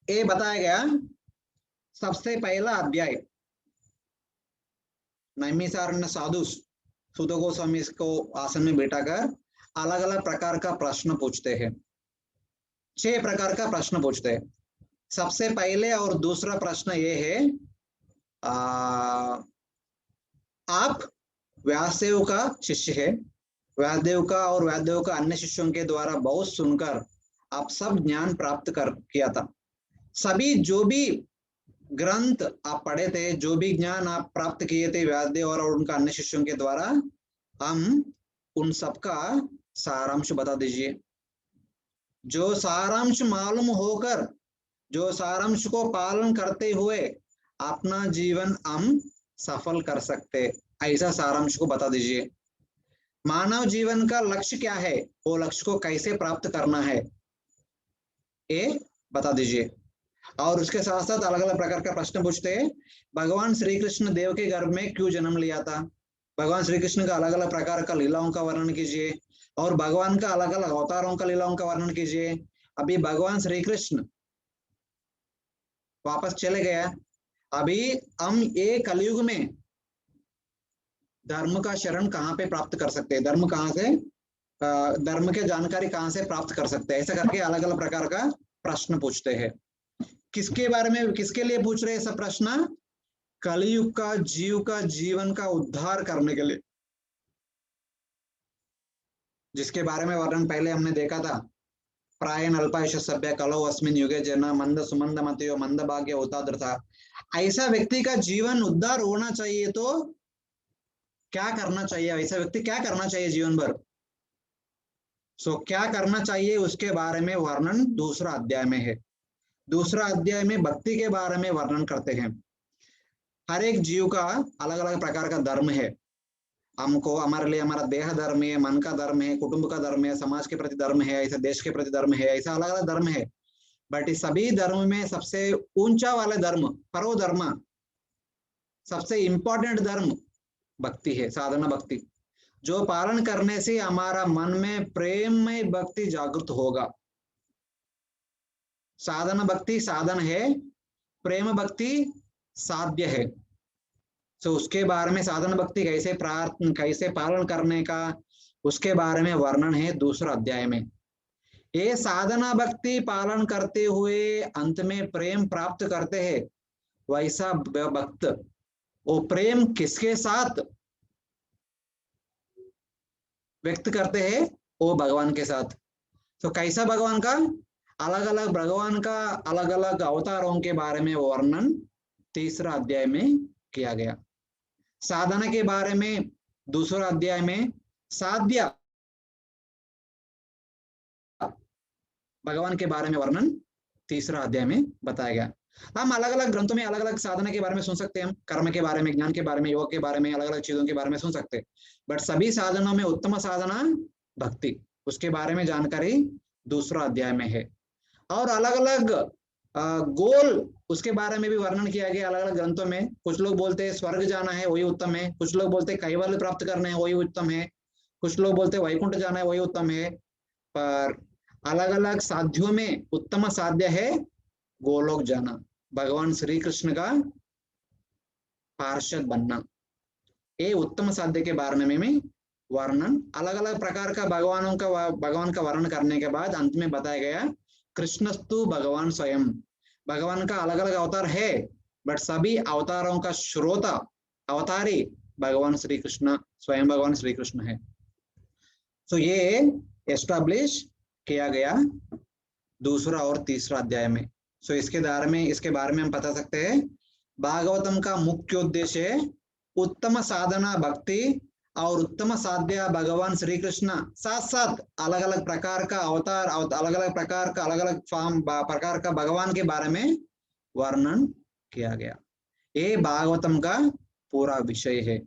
ये बताया गया सबसे पहला अध्याय, नैमिषारण्य साधु सूत गोस्वामी को आसन में बैठाकर अलग अलग प्रकार का प्रश्न पूछते हैं। 6 प्रकार का प्रश्न पूछते हैं। सबसे पहले और दूसरा प्रश्न ये है, आप व्यासदेव का शिष्य है, व्यासदेव का और व्यासदेव का अन्य शिष्यों के द्वारा बहुत सुनकर आप सब ज्ञान प्राप्त किया था। सभी जो भी ग्रंथ आप पढ़े थे, जो भी ज्ञान आप प्राप्त किए थे व्यासदेव और उनका अन्य शिष्यों के द्वारा, हम उन सबका सारांश बता दीजिए। जो सारांश मालूम होकर, जो सारांश को पालन करते हुए अपना जीवन हम सफल कर सकते, ऐसा सारांश को बता दीजिए। मानव जीवन का लक्ष्य क्या है, वो लक्ष्य को कैसे प्राप्त करना है, ये बता दीजिए। और उसके साथ साथ अलग अलग प्रकार का प्रश्न पूछते हैं। भगवान श्री कृष्ण देव के गर्भ में क्यों जन्म लिया था, भगवान श्री कृष्ण का अलग अलग प्रकार का लीलाओं का वर्णन कीजिए, और भगवान का अलग अलग अवतारों का लीलाओं का वर्णन कीजिए। अभी भगवान श्री कृष्ण वापस चले गया, अभी हम ये कलयुग में धर्म का शरण कहाँ पे प्राप्त कर सकते हैं, धर्म कहाँ से धर्म के जानकारी कहाँ से प्राप्त कर सकते हैं, ऐसा करके अलग अलग प्रकार का प्रश्न पूछते हैं। किसके बारे में, किसके लिए पूछ रहे हैं सब प्रश्न, कलयुग का जीव का जीवन का उद्धार करने के लिए, जिसके बारे में वर्णन पहले हमने देखा था। प्रायन अल्पायुष सभ्य कलो अस्मिन युगे जना मंद सुमंद मतियो मंद भाग्य होता था। ऐसा व्यक्ति का जीवन उद्धार होना चाहिए तो क्या करना चाहिए, ऐसा व्यक्ति क्या करना चाहिए जीवन भर, क्या करना चाहिए उसके बारे में वर्णन दूसरा अध्याय में है। दूसरा अध्याय में भक्ति के बारे में वर्णन करते हैं। हर एक जीव का अलग अलग प्रकार का धर्म है, हमको हमारे लिए हमारा देह धर्म है, मन का धर्म है, कुटुंब का धर्म है, समाज के प्रति धर्म है, ऐसा देश के प्रति धर्म है, ऐसा अलग अलग धर्म है। बट इस सभी धर्म में सबसे ऊंचा वाला धर्म, परम धर्म, सबसे इंपॉर्टेंट धर्म भक्ति है, साधना भक्ति, जो पालन करने से हमारा मन में प्रेम में भक्ति जागृत होगा। साधना भक्ति साधन है, प्रेम भक्ति साध्य है। तो उसके बारे में साधन भक्ति कैसे प्रार्थना कैसे पालन करने का, उसके बारे में वर्णन है दूसरा अध्याय में। ये साधना भक्ति पालन करते हुए अंत में प्रेम प्राप्त करते हैं, वैसा भक्त वो प्रेम किसके साथ व्यक्त करते हैं, वो भगवान के साथ। तो कैसा भगवान का, अलग अलग भगवान का अलग अलग अवतारों के बारे में वर्णन तीसरा अध्याय में किया गया। साधना के बारे में दूसरा अध्याय में, साध्य भगवान के बारे में वर्णन तीसरा अध्याय में बताया गया। हम अलग अलग ग्रंथों में अलग अलग साधना के बारे में सुन सकते हैं, हम कर्म के बारे में, ज्ञान के बारे में, योग के बारे में, अलग अलग चीजों के बारे में सुन सकते हैं। बट सभी साधनों में उत्तम साधना भक्ति, उसके बारे में जानकारी दूसरा अध्याय में है। और अलग अलग गोल उसके बारे में भी वर्णन किया गया अलग अलग ग्रंथों में। कुछ लोग बोलते हैं स्वर्ग जाना है वही उत्तम है, कुछ लोग बोलते हैं कैवल्य प्राप्त करना है वही उत्तम है, कुछ लोग बोलते हैं वैकुंठ जाना है वही उत्तम है। पर अलग अलग साध्यों में उत्तम साध्य है गोलोक जाना, भगवान श्री कृष्ण का पार्षद बनना। ये उत्तम साध्य के बारे में वर्णन अलग अलग प्रकार का भगवान का वर्णन करने के बाद अंत में बताया गया कृष्णस्तु भगवान स्वयं। भगवान का अलग अलग अवतार है, बट सभी अवतारों का श्रोता अवतारी भगवान श्री कृष्ण, स्वयं भगवान श्री कृष्ण है। तो ये एस्टैब्लिश किया गया दूसरा और तीसरा अध्याय में। सो इसके बारे में हम बता सकते हैं, भागवतम का मुख्य उद्देश्य है उत्तम साधना भक्ति और उत्तम साध्य भगवान श्री कृष्ण, साथ साथ अलग अलग प्रकार का अवतार, अलग अलग प्रकार का अलग अलग फॉर्म प्रकार का भगवान के बारे में वर्णन किया गया। ये भागवतम का पूरा विषय है,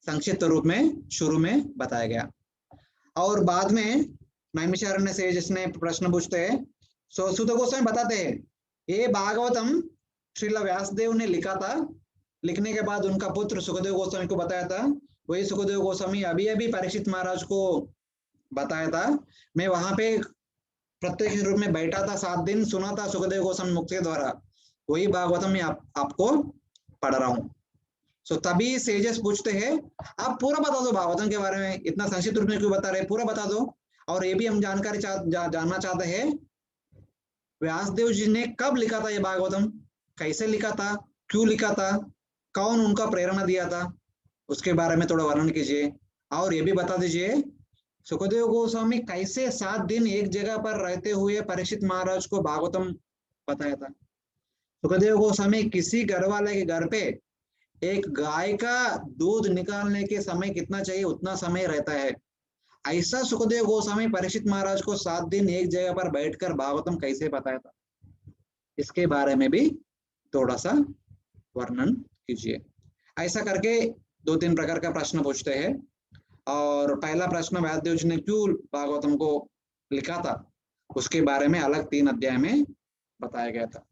संक्षिप्त रूप में शुरू में बताया गया। और बाद में नैमिषारण्य से जिसने प्रश्न पूछते हैं, सो सुत गोस्वामी बताते हैं ये भागवतम श्रील व्यासदेव ने लिखा था, लिखने के बाद उनका पुत्र सुखदेव गोस्वामी को बताया था, वही सुखदेव गोस्वामी अभी अभी परीक्षित महाराज को बताया था। मैं वहां पे प्रत्यक्ष रूप में बैठा था, 7 दिन सुना था सुखदेव गोस्वामी मुख के द्वारा, वही भागवतम में आपको पढ़ रहा हूँ। सो तभी सेजस पूछते हैं आप पूरा बता दो भागवतम के बारे में, इतना संक्षिप्त रूप में क्यों बता रहे, पूरा बता दो। और ये भी हम जानकारी जानना चाहते हैं व्यासदेव जी ने कब लिखा था ये भागवतम, कैसे लिखा था, क्यों लिखा था, कौन उनका प्रेरणा दिया था, उसके बारे में थोड़ा वर्णन कीजिए। और ये भी बता दीजिए सुखदेव गोस्वामी कैसे 7 दिन एक जगह पर रहते हुए परीक्षित महाराज को भागवतम बताया था। सुखदेव गोस्वामी किसी घर वाले के घर पे एक गाय का दूध निकालने के समय कितना चाहिए उतना समय रहता है, ऐसा सुखदेव गोस्वामी परीक्षित महाराज को 7 दिन एक जगह पर बैठकर भागवतम कैसे बताया था, इसके बारे में भी थोड़ा सा वर्णन कीजिए। ऐसा करके 2-3 प्रकार का प्रश्न पूछते हैं। और पहला प्रश्न व्यासदेव जी ने क्यों भागवतम को लिखा था उसके बारे में अलग 3 अध्याय में बताया गया था।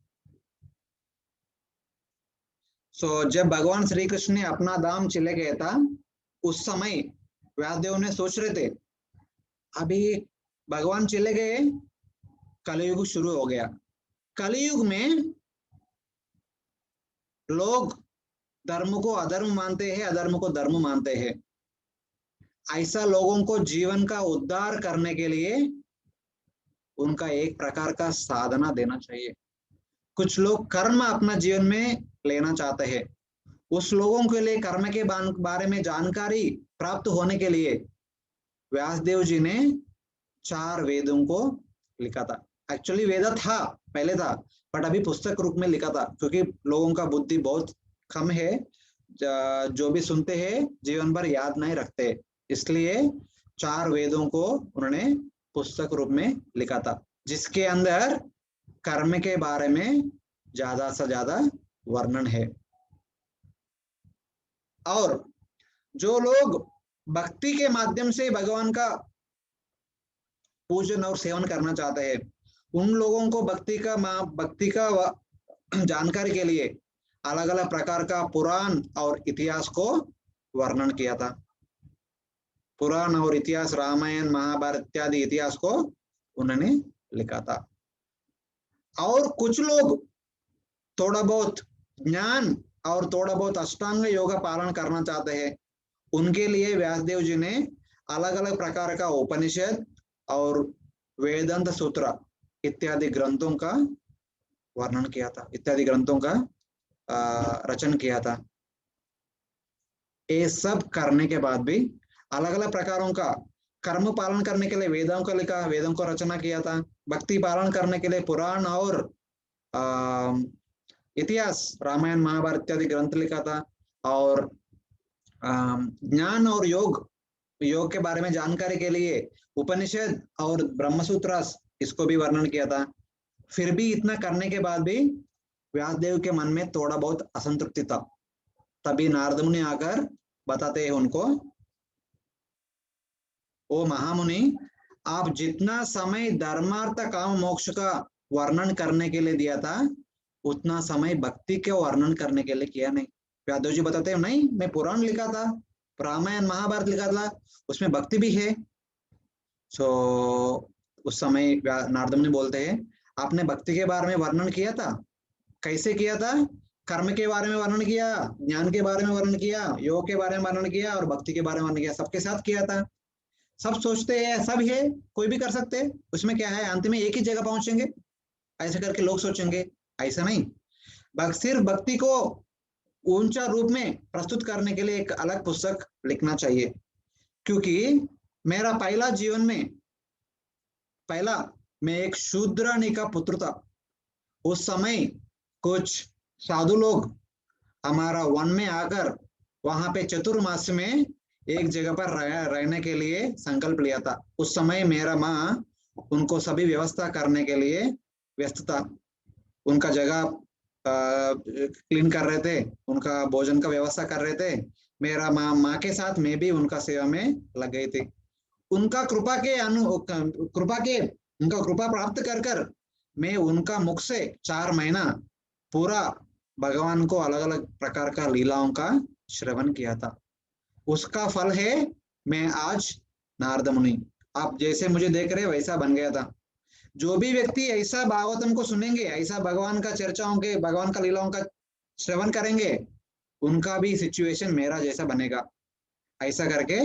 जब भगवान श्री कृष्ण ने अपना धाम चले गया था उस समय व्यासदेव ने सोच रहे थे अभी भगवान चले गए, कलयुग शुरू हो गया। कलयुग में लोग धर्म को अधर्म मानते हैं, अधर्म को धर्म मानते हैं। ऐसा लोगों को जीवन का उद्धार करने के लिए उनका एक प्रकार का साधना देना चाहिए। कुछ लोग कर्म अपना जीवन में लेना चाहते हैं। उस लोगों के लिए कर्म के बारे में जानकारी प्राप्त होने के लिए व्यासदेव जी ने 4 वेदों को लिखा था। एक्चुअली वेद था, पहले था, बट अभी पुस्तक रूप में लिखा था क्योंकि लोगों का बुद्धि बहुत कम है, जो भी सुनते हैं जीवन भर याद नहीं रखते, इसलिए 4 वेदों को उन्होंने पुस्तक रूप में लिखा था जिसके अंदर कर्म के बारे में ज्यादा से ज्यादा वर्णन है। और जो लोग भक्ति के माध्यम से भगवान का पूजन और सेवन करना चाहते हैं उन लोगों को भक्ति का जानकारी के लिए अलग अलग प्रकार का पुराण और इतिहास को वर्णन किया था। पुराण और इतिहास, रामायण, महाभारत इत्यादि इतिहास को उन्होंने लिखा था। और कुछ लोग थोड़ा बहुत ज्ञान और थोड़ा बहुत अष्टांग योग पालन करना चाहते हैं, उनके लिए व्यासदेव जी ने अलग अलग प्रकार का उपनिषद और वेदांत सूत्र इत्यादि ग्रंथों का वर्णन किया था, इत्यादि ग्रंथों का रचन किया था। ये सब करने के बाद भी अलग अलग प्रकारों का कर्म पालन करने के लिए वेदों का लिखा, वेदों को रचना किया था। भक्ति पालन करने के लिए पुराण और इतिहास, रामायण, महाभारत इत्यादि ग्रंथ लिखा था। और ज्ञान और योग के बारे में जानकारी के लिए उपनिषद और ब्रह्मसूत्र इसको भी वर्णन किया था। फिर भी इतना करने के बाद भी व्यासदेव के मन में थोड़ा बहुत असंतृप्ति था। तभी नारद मुनि आकर बताते हैं उनको, ओ महामुनि, आप जितना समय धर्मार्थ काम मोक्ष का वर्णन करने के लिए दिया था उतना समय भक्ति के वर्णन करने के लिए किया नहीं। व्यासदेव जी बताते हैं नहीं, मैं पुराण लिखा था, रामायण महाभारत लिखा था, उसमें भक्ति भी है। उस समय नारद मुनि बोलते हैं आपने भक्ति के बारे में वर्णन किया था, कैसे किया था? कर्म के बारे में वर्णन किया, ज्ञान के बारे में वर्णन किया, योग के बारे में वर्णन किया और भक्ति के बारे में वर्णन किया, सबके साथ किया था। सब सोचते हैं सब है, कोई भी कर सकते हैं, उसमें क्या है, अंत में एक ही जगह पहुंचेंगे, ऐसे करके लोग सोचेंगे। ऐसा नहीं, सिर्फ भक्ति को ऊंचा रूप में प्रस्तुत करने के लिए एक अलग पुस्तक लिखना चाहिए। क्योंकि मेरा पहला जीवन में मैं एक शूद्रानी का पुत्र था। उस समय कुछ साधु लोग हमारा वन में आकर वहां पे चतुर्मास में एक जगह पर रहने के लिए संकल्प लिया था। उस समय मेरा माँ उनको सभी व्यवस्था करने के लिए व्यस्त था। उनका जगह क्लीन कर रहे थे, उनका भोजन का व्यवस्था कर रहे थे। मेरा माँ के साथ मैं भी उनका सेवा में लग गई थी। उनका कृपा प्राप्त कर मैं उनका मुख से 4 महीना पूरा भगवान को अलग अलग प्रकार का लीलाओं का श्रवण किया था। उसका फल है मैं आज नारद मुनि, आप जैसे मुझे देख रहे वैसा बन गया था। जो भी व्यक्ति ऐसा भागवतम को सुनेंगे, ऐसा भगवान का चर्चाओं के, भगवान का लीलाओं का श्रवण करेंगे, उनका भी सिचुएशन मेरा जैसा बनेगा। ऐसा करके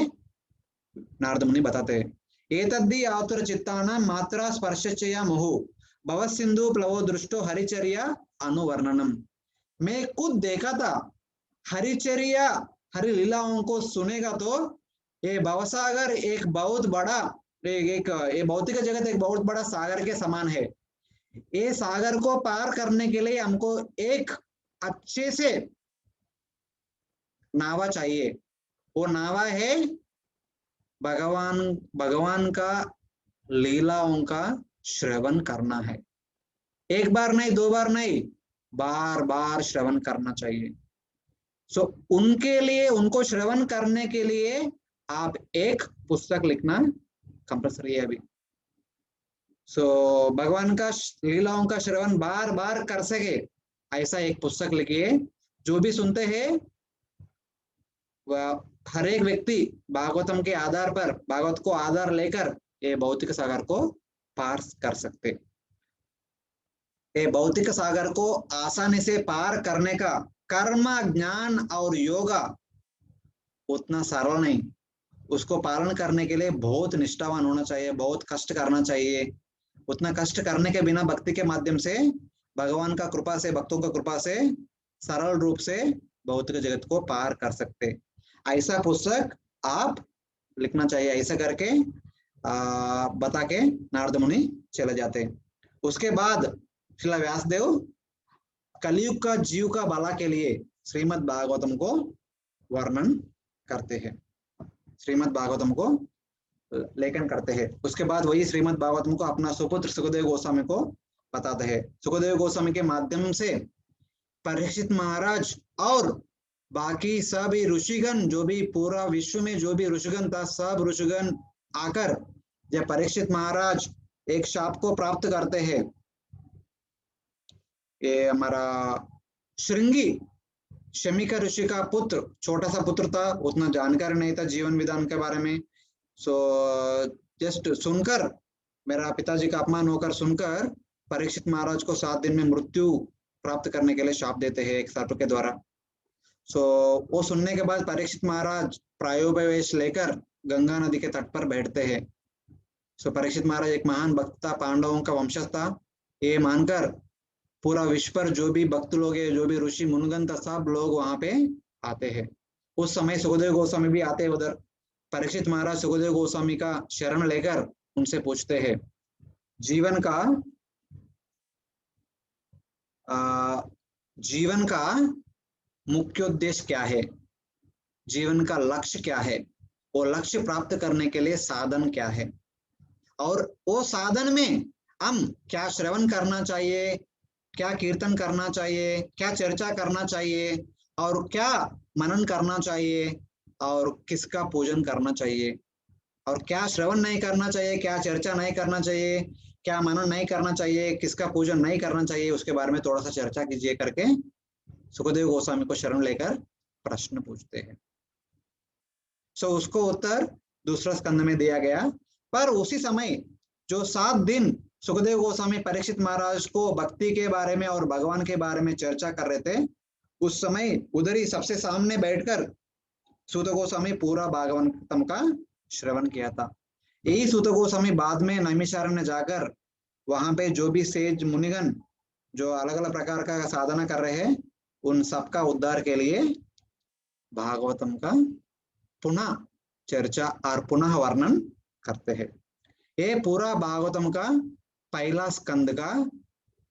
नारद मुनि बताते हैं, एतद्धि आतुर चित्ताना मात्रा स्पर्शचया मुहु भव सिंधु प्लवो दृष्टो हरिचर्या अनुवर्णनम। मैं खुद देखा था, हरिचर्या हरि लीलाओं को सुनेगा तो ये भवसागर एक बहुत बड़ा ये भौतिक जगत एक बहुत बड़ा सागर के समान है। ये सागर को पार करने के लिए हमको एक अच्छे से नावा चाहिए। वो नावा है भगवान का लीलाओं का श्रवण करना है। एक बार नहीं, 2 बार नहीं, बार बार श्रवण करना चाहिए। उनके लिए, उनको श्रवण करने के लिए आप एक पुस्तक लिखना कंपल्सरी है अभी। सो भगवान का लीलाओं का श्रवण बार बार कर सके ऐसा एक पुस्तक लिखिए। जो भी सुनते हैं वह हर एक व्यक्ति भागवतम के आधार पर, भागवत को आधार लेकर ये भौतिक सागर को पार कर सकते। ये भौतिक सागर को आसानी से पार करने का कर्म, ज्ञान और योगा उतना सरल नहीं। उसको पालन करने के लिए बहुत निष्ठावान होना चाहिए, बहुत कष्ट करना चाहिए। उतना कष्ट करने के बिना भक्ति के माध्यम से, भगवान का कृपा से, भक्तों का कृपा से सरल रूप से भौतिक जगत को पार कर सकते। ऐसा पुस्तक आप लिखना चाहिए। ऐसा करके बता के नारद मुनि चले जाते। उसके बाद श्रील व्यासदेव कलयुग का जीव का भला के लिए श्रीमद् भागवतम को वर्णन करते हैं, श्रीमद् भागवतम को लेखन करते हैं। उसके बाद वही श्रीमद् भागवतम को अपना सुपुत्र सुखदेव गोस्वामी को बताते हैं। सुखदेव गोस्वामी के माध्यम से परीक्षित महाराज और बाकी सभी ऋषिगण, जो भी पूरा विश्व में जो भी ऋषिगण था, सब ऋषिगण आकर जब परीक्षित महाराज एक शाप को प्राप्त करते हैं, ये हमारा श्रृंगी शमिका ऋषि का पुत्र, छोटा सा पुत्र था, उतना जानकारी नहीं था जीवन विधान के बारे में। सो जस्ट सुनकर, मेरा पिताजी का अपमान होकर सुनकर परीक्षित महाराज को 7 दिन में मृत्यु प्राप्त करने के लिए शाप देते हैं एक सर्प के द्वारा। सो वो सुनने के बाद परीक्षित महाराज प्रायोपवेश लेकर गंगा नदी के तट पर बैठते हैं। सो परीक्षित महाराज एक महान भक्त था, पांडवों का वंशज था, ये मानकर पूरा विश्व पर जो भी भक्त लोग है, जो भी ऋषि मुनगण था, सब लोग वहां पे आते हैं। उस समय सुखदेव गोस्वामी भी आते हैं उधर। परीक्षित महाराज सुखदेव गोस्वामी का शरण लेकर उनसे पूछते हैं जीवन का मुख्य उद्देश्य क्या है, जीवन का लक्ष्य क्या है, वो लक्ष्य प्राप्त करने के लिए साधन क्या है, और वो साधन में हम क्या श्रवण करना चाहिए, क्या कीर्तन करना चाहिए, क्या चर्चा करना चाहिए, और क्या मनन करना चाहिए, और किसका पूजन करना चाहिए, और क्या श्रवण नहीं करना चाहिए, क्या चर्चा नहीं करना चाहिए, क्या मनन नहीं करना चाहिए, किसका पूजन नहीं करना चाहिए, उसके बारे में थोड़ा सा चर्चा कीजिए करके सुखदेव गोस्वामी को शरण लेकर प्रश्न पूछते हैं। सो उसको उत्तर दूसरा स्कंद में दिया गया। पर उसी समय जो 7 दिन सुखदेव गोस्वामी परीक्षित महाराज को भक्ति के बारे में और भगवान के बारे में चर्चा कर रहे थे, उस समय उधर ही सबसे सामने बैठकर सूत गोस्वामी पूरा भागवतम का श्रवण किया था। यही सूत गोस्वामी बाद में नैमिषारण्य जाकर वहां पे जो भी सेज मुनिगण जो अलग अलग प्रकार का साधना कर रहे हैं, उन सबका उद्धार के लिए भागवतम का पुनः चर्चा और पुनः वर्णन करते हैं। ये पूरा भागवतम का पहला स्कंद का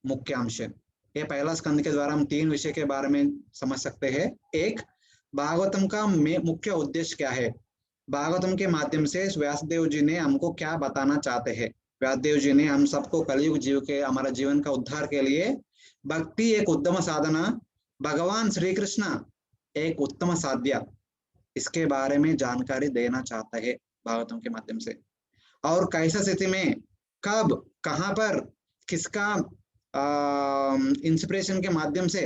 मुख्य अंश है। ये पहला स्कंद के द्वारा हम 3 विषय के बारे में समझ सकते हैं। एक, भागवतम का मुख्य उद्देश्य क्या है, भागवतम के माध्यम से व्यासदेव जी ने हमको क्या बताना चाहते हैं। व्यासदेव जी ने हम सबको कलयुग जीव के, हमारा जीवन का उद्धार के लिए भक्ति एक उत्तम साधना, भगवान श्री कृष्ण एक उत्तम साध्य, इसके बारे में जानकारी देना चाहता है भागवतम के माध्यम से। और कैसा स्थिति में, कब, कहां पर, किसका इंस्पिरेशन के माध्यम से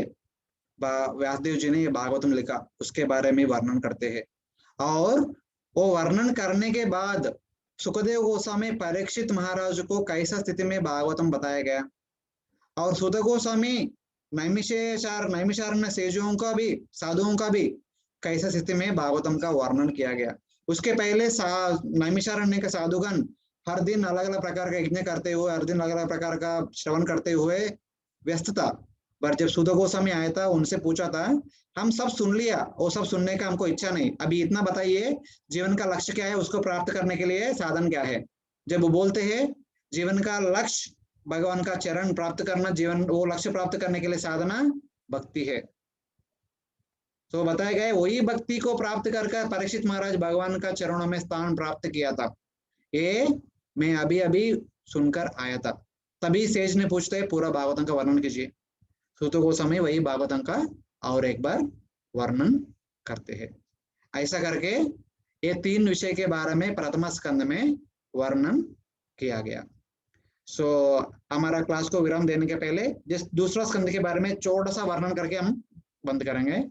व्यासदेव जी ने ये भागवतम लिखा, उसके बारे में वर्णन करते हैं। और वो वर्णन करने के बाद सुखदेव गोस्वामी परीक्षित महाराज को कैसा स्थिति में भागवतम बताया गया, और सुत गोस्वामी नैमिषारण्य सेजों का भी, साधुओं का भी कैसा स्थिति में भागवतम का वर्णन किया गया। उसके पहले नैमिषारण्य के साधुगण हर दिन अलग अलग प्रकार का यज्ञ करते हुए, हर दिन अलग अलग प्रकार का श्रवण करते हुए व्यस्त था। पर जब सूत गोस्वामी आया था, उनसे पूछा था, हम सब सुन लिया, वो सब सुनने का हमको इच्छा नहीं, अभी इतना बताइए जीवन का लक्ष्य क्या है, उसको प्राप्त करने के लिए साधन क्या है। जब वो बोलते हैं जीवन का लक्ष्य भगवान का चरण प्राप्त करना, जीवन वो लक्ष्य प्राप्त करने के लिए साधना भक्ति है। तो बताया गया वही भक्ति को प्राप्त करके परीक्षित महाराज भगवान का चरणों में स्थान प्राप्त किया था। ये मैं अभी अभी सुनकर आया था। तभी सेज ने पूछते हैं पूरा भागवतम का वर्णन कीजिए। सूत गोस्वामी वही भागवतम का और एक बार वर्णन करते हैं। ऐसा करके ये 3 विषय के बारे में प्रथम स्कंद में वर्णन किया गया। सो हमारा क्लास को विराम देने के पहले जिस दूसरा स्कंद के बारे में छोटा सा वर्णन करके हम बंद करेंगे।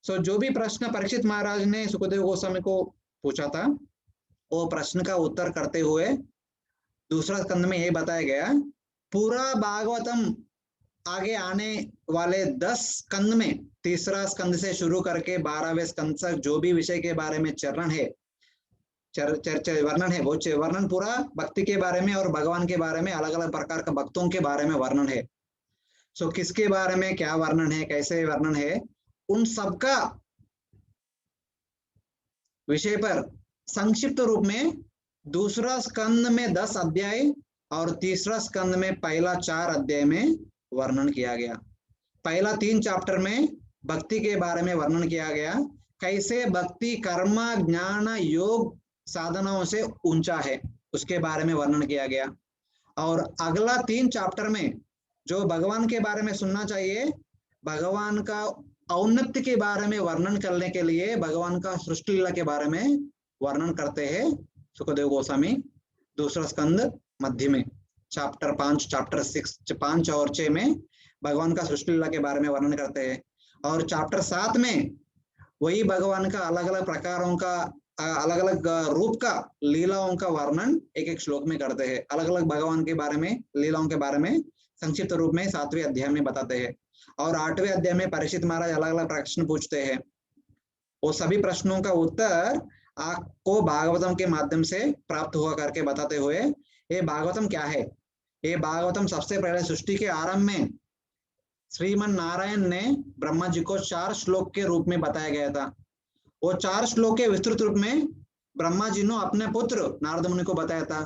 सो जो भी प्रश्न परीक्षित महाराज ने सुखदेव गोस्वामी को पूछा था, वो प्रश्न का उत्तर करते हुए दूसरा स्कंद में ये बताया गया, पूरा भागवतम आगे आने वाले 10 स्कंद में तीसरा स्कंद से शुरू करके 12वें स्कंद तक जो भी विषय के बारे में वर्णन है, वो वर्णन पूरा भक्ति के बारे में और भगवान के बारे में, अलग अलग प्रकार के भक्तों के बारे में वर्णन है। सो किसके बारे में क्या वर्णन है, कैसे वर्णन है, उन सबका विषय पर संक्षिप्त रूप में दूसरा स्कंद में 10 अध्याय और तीसरा स्कंद में पहला 4 अध्याय में वर्णन किया गया। पहला 3 चैप्टर में भक्ति के बारे में वर्णन किया गया, कैसे भक्ति कर्म ज्ञान योग साधनाओं से ऊंचा है उसके बारे में वर्णन किया गया। और अगला 3 चैप्टर में जो भगवान के बारे में सुनना चाहिए, भगवान का औन्नत्य के बारे में वर्णन करने के लिए भगवान का सृष्टि लीला के बारे में वर्णन करते हैं सुखदेव गोस्वामी दूसरा स्कंद मध्य में। चैप्टर 5 चैप्टर 6 5 और 6 में भगवान का सृष्टि लीला के बारे में वर्णन करते हैं। और चैप्टर 7 में वही भगवान का अलग अलग प्रकारों का अलग अलग रूप का लीलाओं का वर्णन एक एक श्लोक में करते हैं। अलग अलग भगवान के बारे में लीलाओं के बारे में संक्षिप्त रूप में 7वें अध्याय में बताते हैं। और 8वें अध्याय में परीक्षित महाराज अलग अलग प्रश्न पूछते हैं। वो सभी प्रश्नों का उत्तर आपको भागवतम के माध्यम से प्राप्त हुआ करके बताते हुए, ये भागवतम क्या है, ये भागवतम सबसे पहले सृष्टि के आरंभ में श्रीमन नारायण ने ब्रह्मा जी को 4 श्लोक के रूप में बताया गया था। वो 4 श्लोक के विस्तृत रूप में ब्रह्मा जी ने अपने पुत्र नारद मुनि को बताया था।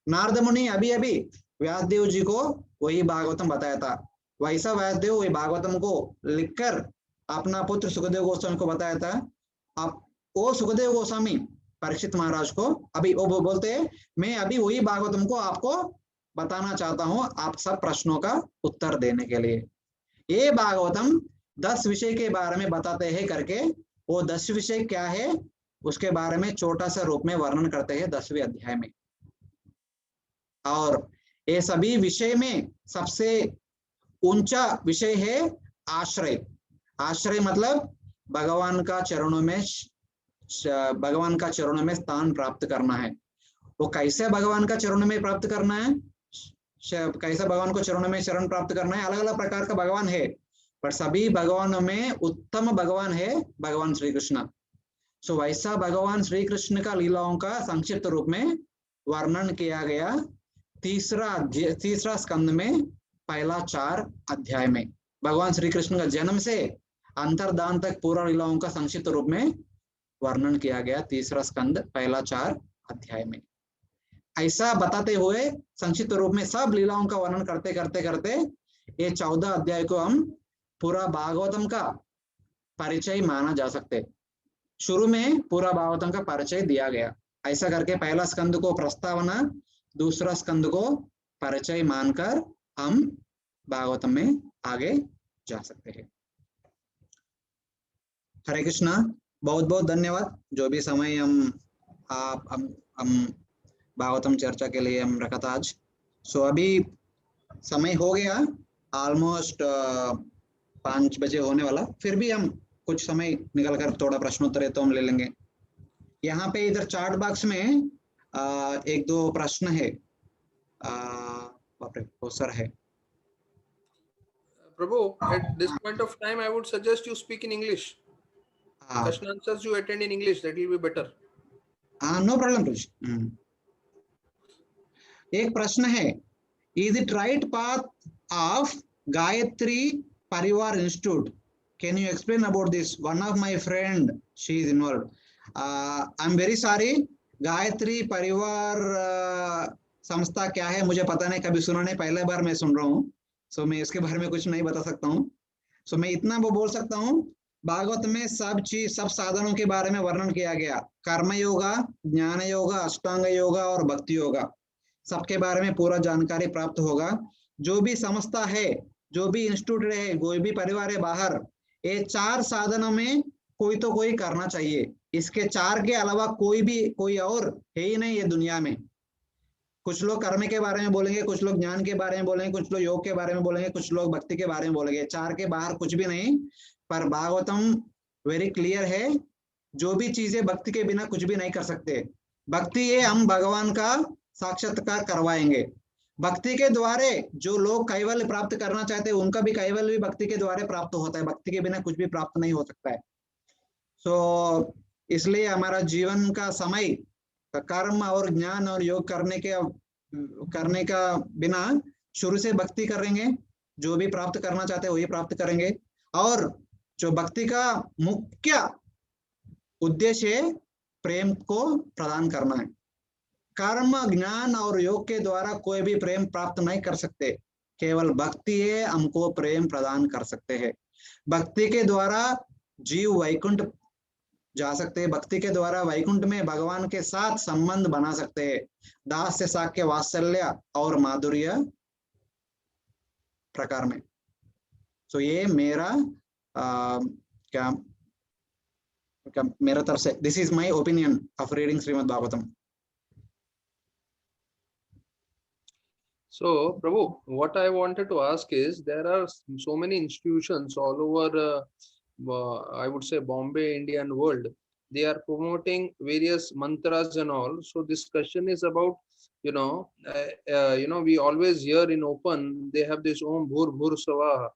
नारद मुनि अभी अभी व्यासदेव जी को वही भागवतम बताया था। वैसा व्यासदेव वही भागवतम को लिखकर अपना पुत्र सुखदेव गोस्वामी को बताया था। अब वो सुखदेव गोस्वामी परीक्षित महाराज को अभी वो बोलते हैं, मैं अभी वही भागवतम को आपको बताना चाहता हूँ आप सब प्रश्नों का उत्तर देने के लिए। ये भागवतम 10 विषय के बारे में बताते हैं करके, वो 10 विषय क्या है उसके बारे में छोटा सा रूप में वर्णन करते हैं 10वें अध्याय में। और ये सभी विषय में सबसे ऊंचा विषय है आश्रय। आश्रय मतलब भगवान का चरणों में स्थान प्राप्त करना है। वो कैसे भगवान का चरणों में प्राप्त करना है, कैसा भगवान को चरणों में शरण प्राप्त करना है, अलग अलग प्रकार का भगवान है, पर सभी भगवानों में उत्तम भगवान है भगवान श्री कृष्ण। सो वैसा भगवान श्री कृष्ण का लीलाओं का संक्षिप्त रूप में वर्णन किया गया तीसरा स्कंद में पहला 4 अध्याय में। भगवान श्री कृष्ण का जन्म से अंतर्धान तक पूरा लीलाओं का संक्षिप्त रूप में वर्णन किया गया तीसरा स्कंद पहला 4 अध्याय में। ऐसा बताते हुए संक्षिप्त रूप में सब लीलाओं का वर्णन करते करते करते ये 14 अध्याय को हम पूरा भागवतम का परिचय माना जा सकते। शुरू में पूरा भागवतम का परिचय दिया गया। ऐसा करके पहला स्कंद को प्रस्तावना, दूसरा स्कंद को परिचय मानकर हम भागवतम में आगे जा सकते हैं। हरे कृष्णा, बहुत बहुत धन्यवाद। जो भी समय हम भागवतम चर्चा के लिए हम रखा था आज। सो अभी समय हो गया ऑलमोस्ट 5 बजे होने वाला, फिर भी हम कुछ समय निकल कर थोड़ा प्रश्नोत्तर है तो हम ले लेंगे। यहाँ पे इधर चार्ट बॉक्स में 1-2 प्रश्न है। सर है Prabhu, at this point of time, I would suggest you speak in English. Question answers you attend in English. That will be better. No problem. एक प्रश्न है, is it right path of Gayatri Parivar Institute? Can you explain about this? One of my friend, she is involved. I'm very sorry. Gayatri परिवार संस्था क्या है मुझे पता नहीं, कभी सुना नहीं, पहले बार मैं सुन रहा हूँ। सो मैं इसके बारे में कुछ नहीं बता सकता हूँ। सो मैं इतना वो बोल सकता हूँ, भागवत में सब साधनों के बारे में वर्णन किया गया। कर्म योगा, ज्ञान योगा, अष्टांग योगा और भक्ति योगा, सबके बारे में पूरा जानकारी प्राप्त होगा। जो भी संस्था है, जो भी इंस्टीट्यूट है, कोई भी परिवार है बाहर, ये 4 साधनों में कोई तो कोई करना चाहिए। इसके चार के अलावा कोई और है ही नहीं ये दुनिया में। कुछ लोग कर्म के बारे में बोलेंगे, कुछ लोग ज्ञान के बारे में बोलेंगे, कुछ लोग योग के बारे में बोलेंगे, कुछ लोग भक्ति के बारे में बोलेंगे। चार के बाहर कुछ भी नहीं। पर भागवतम वेरी क्लियर है, जो भी चीजें भक्ति के बिना कुछ भी नहीं कर सकते। भक्ति ये हम भगवान का साक्षात्कार करवाएंगे। भक्ति के द्वारे जो लोग कैवल्य प्राप्त करना चाहते हैं उनका भी कैवल्य भी भक्ति के द्वारे प्राप्त होता है। भक्ति के बिना कुछ भी प्राप्त नहीं हो सकता है। सो इसलिए हमारा जीवन का समय कर्म और ज्ञान और योग करने का बिना शुरू से भक्ति करेंगे, जो भी प्राप्त करना चाहते हैं वही प्राप्त करेंगे। और जो भक्ति का मुख्य उद्देश्य प्रेम को प्रदान करना है। कर्म ज्ञान और योग के द्वारा कोई भी प्रेम प्राप्त नहीं कर सकते, केवल भक्ति है हमको प्रेम प्रदान कर सकते हैं। भक्ति के द्वारा जीव वैकुंठ जा सकते हैं। भक्ति के द्वारा वैकुंठ में भगवान के साथ संबंध बना सकते हैं, दास से साक्य वात्सल्य और माधुर्य प्रकार में। सो ये मेरा मेरा तरफ से this is my opinion of reading Shrimad Bhagavatam. So, Prabhu, what I wanted to ask is, there are so many institutions all over, I would say Bombay, India and world. They are promoting various mantras and all. So this question is about, we always hear in open, they have this Om Bhur Bhur Savaha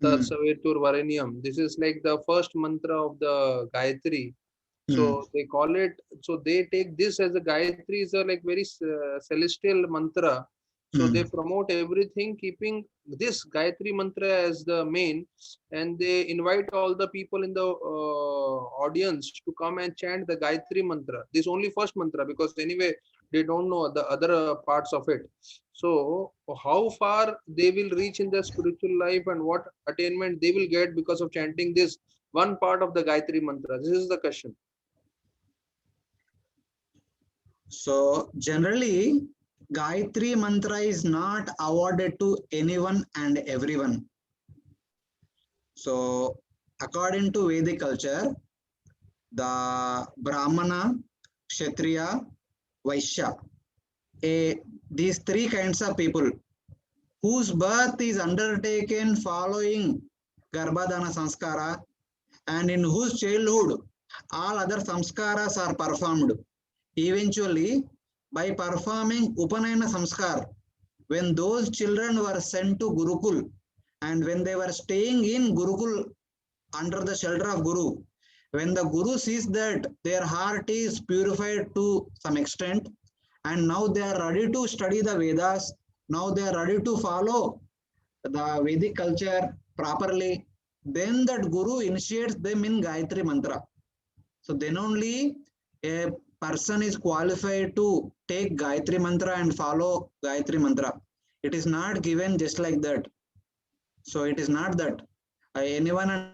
Tat Savitur Varenyam. This is like the first mantra of the Gayatri. So they call it, so they take this as a Gayatri is a like very celestial mantra. So they promote everything keeping this Gayatri mantra as the main, and they invite all the people in the audience to come and chant the Gayatri mantra. This only first mantra, because anyway they don't know the other parts of it. So how far they will reach in their spiritual life and what attainment they will get because of chanting this one part of the Gayatri mantra? This is the question. So generally, Gayatri mantra is not awarded to anyone and everyone. So according to Vedic culture, the Brahmana, Kshatriya, Vaishya, these three kinds of people whose birth is undertaken following Garbhadana Sanskara and in whose childhood all other Sanskaras are performed. Eventually, by performing Upanayana Samskar, when those children were sent to Gurukul and when they were staying in Gurukul under the shelter of Guru, when the Guru sees that their heart is purified to some extent and now they are ready to study the Vedas, now they are ready to follow the Vedic culture properly, then that Guru initiates them in Gayatri Mantra. So then only a person is qualified to take Gayatri Mantra and follow Gayatri Mantra. It is not given just like that. So it is not that anyone and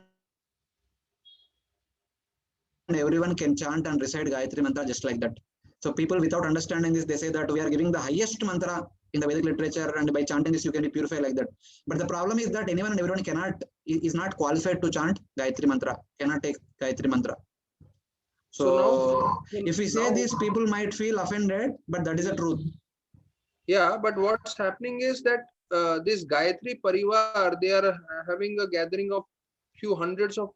everyone can chant and recite Gayatri Mantra just like that. So people without understanding this, they say that we are giving the highest mantra in the Vedic literature and by chanting this you can be purified like that. But the problem is that anyone and everyone is not qualified to chant Gayatri Mantra, cannot take Gayatri Mantra. So if we say this, people might feel offended, but that is the truth. Yeah, but what's happening is that this Gayatri Parivar, they are having a gathering of few hundreds of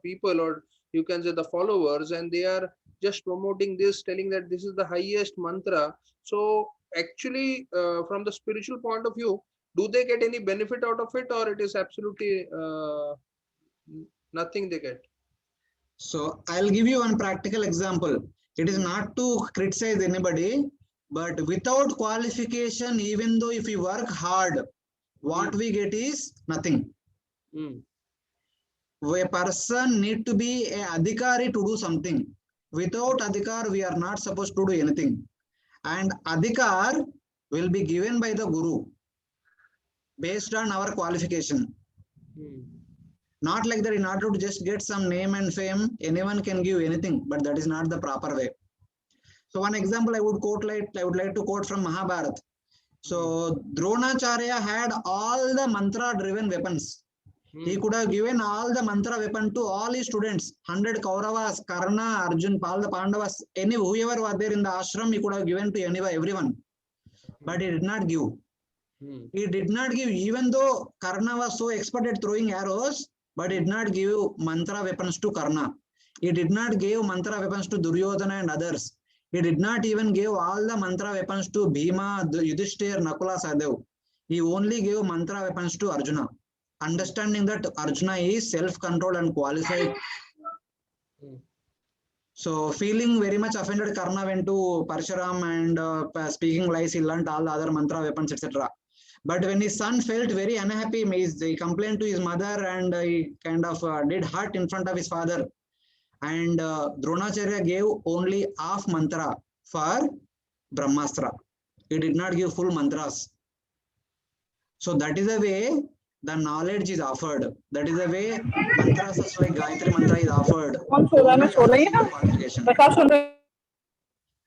people, or you can say the followers, and they are just promoting this, telling that this is the highest mantra. So actually, from the spiritual point of view, do they get any benefit out of it, or it is absolutely nothing they get? So I'll give you one practical example. It is not to criticize anybody, but without qualification, even though if we work hard, what we get is nothing. A person need to be an adhikari to do something. Without adhikar, we are not supposed to do anything. And adhikar will be given by the Guru based on our qualification. Not like that in order to just get some name and fame, anyone can give anything, but that is not the proper way. So one example I would like to quote from Mahabharata. So Dronacharya had all the mantra driven weapons. He could have given all the mantra weapon to all his students, 100 Kauravas, Karna, Arjun, all the Pandavas, any whoever was there in the ashram, he could have given to everyone. But he did not give. He did not give, even though Karna was so expert at throwing arrows, but he did not give mantra weapons to Karna. He did not give mantra weapons to Duryodhana and others. He did not even give all the mantra weapons to Bhima, Yudhishthir, Nakula, Sahadev. He only gave mantra weapons to Arjuna. Understanding that Arjuna is self-controlled and qualified. So feeling very much offended, Karna went to Parshuram and speaking lies, he learnt all the other mantra weapons, etc. But when his son felt very unhappy, he complained to his mother and he kind of did hurt in front of his father. And Dronacharya gave only half mantra for Brahmastra. He did not give full mantras. So that is the way the knowledge is offered. That is the way mantras like Gayatri Mantra is offered.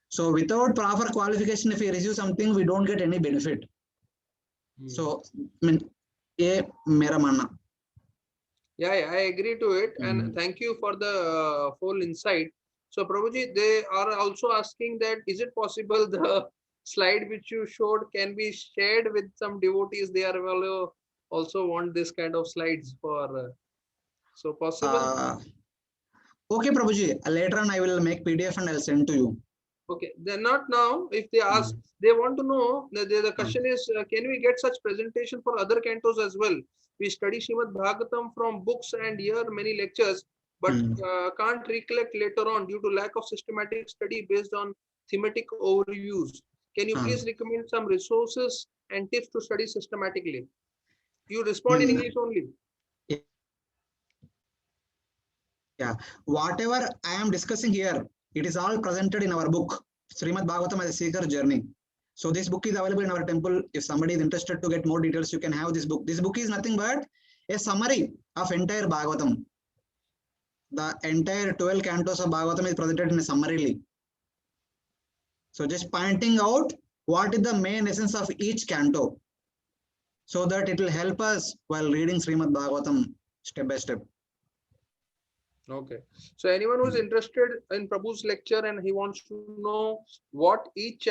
So without proper qualification, if we receive something, we don't get any benefit. So, mera manna. Yeah, I agree to it, and thank you for the full insight. So, Prabhuji, they are also asking that is it possible the slide which you showed can be shared with some devotees? They are also want this kind of slides for so possible. Okay, Prabhuji. Later on, I will make PDF and I'll send to you. Okay, then not now. If they ask, they want to know. The question is, can we get such presentation for other cantos as well? We study Srimad Bhagavatam from books and hear many lectures, but can't recollect later on due to lack of systematic study based on thematic overviews. Can you please recommend some resources and tips to study systematically? You respond in English only. Yeah, whatever I am discussing here, it is all presented in our book, Srimad Bhagavatam as a Seeker Journey. So this book is available in our temple. If somebody is interested to get more details, you can have this book. This book is nothing but a summary of entire Bhagavatam. The entire 12 cantos of Bhagavatam is presented in a summarily. So just pointing out what is the main essence of each canto, so that it will help us while reading Srimad Bhagavatam step by step. Okay, so anyone who is interested in Prabhu's lecture and he wants to know what each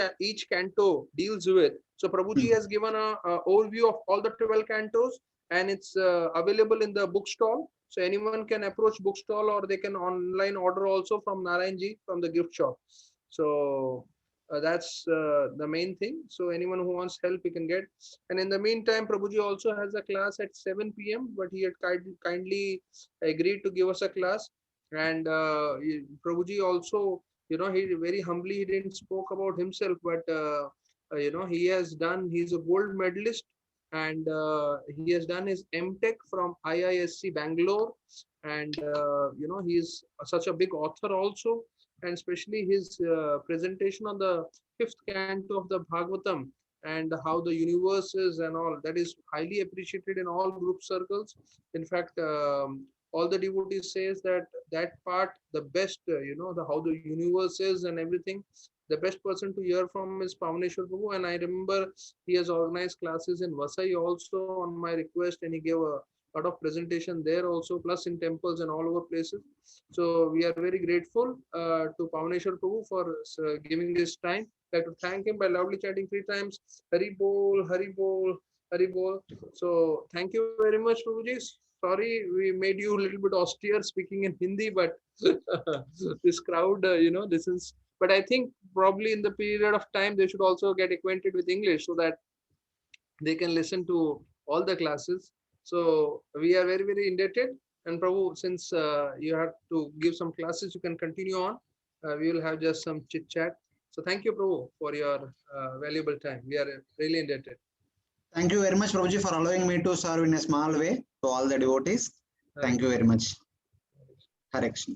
canto deals with, so Prabhuji has given a overview of all the 12 cantos, and it's available in the bookstall. So anyone can approach bookstall, or they can online order also from Narayanji from the gift shop. So that's the main thing. So anyone who wants help, he can get. And in the meantime, Prabhuji also has a class at 7 p.m. but he had kindly agreed to give us a class. And Prabhuji also, he very humbly, he didn't spoke about himself, but he has done, he's a gold medalist, and he has done his MTech from IISc Bangalore, and he is such a big author also. And especially his presentation on the 5th canto of the Bhagavatam and how the universe is and all, that is highly appreciated in all group circles. In fact, all the devotees says that part, the best, how the universe is and everything, the best person to hear from is Pavaneshwar Prabhu. And I remember he has organized classes in Vasai also on my request, and he gave a lot of presentation there also, plus in temples and all over places. So we are very grateful to Pavaneshwar Prabhu for giving this time. I'd like to thank him by loudly chanting 3 times, Hari Bol, Hari Bol, Hari Bol. So thank you very much, Prabhuji. Sorry, we made you a little bit austere speaking in Hindi, but this crowd, this is, but I think probably in the period of time, they should also get acquainted with English so that they can listen to all the classes. So we are very, very indebted. And Prabhu, since you have to give some classes, you can continue on. We will have just some chit chat. So thank you, Prabhu, for your valuable time. We are really indebted. Thank you very much, Prabhuji, for allowing me to serve in a small way to all the devotees. Thank you very much. Hare Krishna.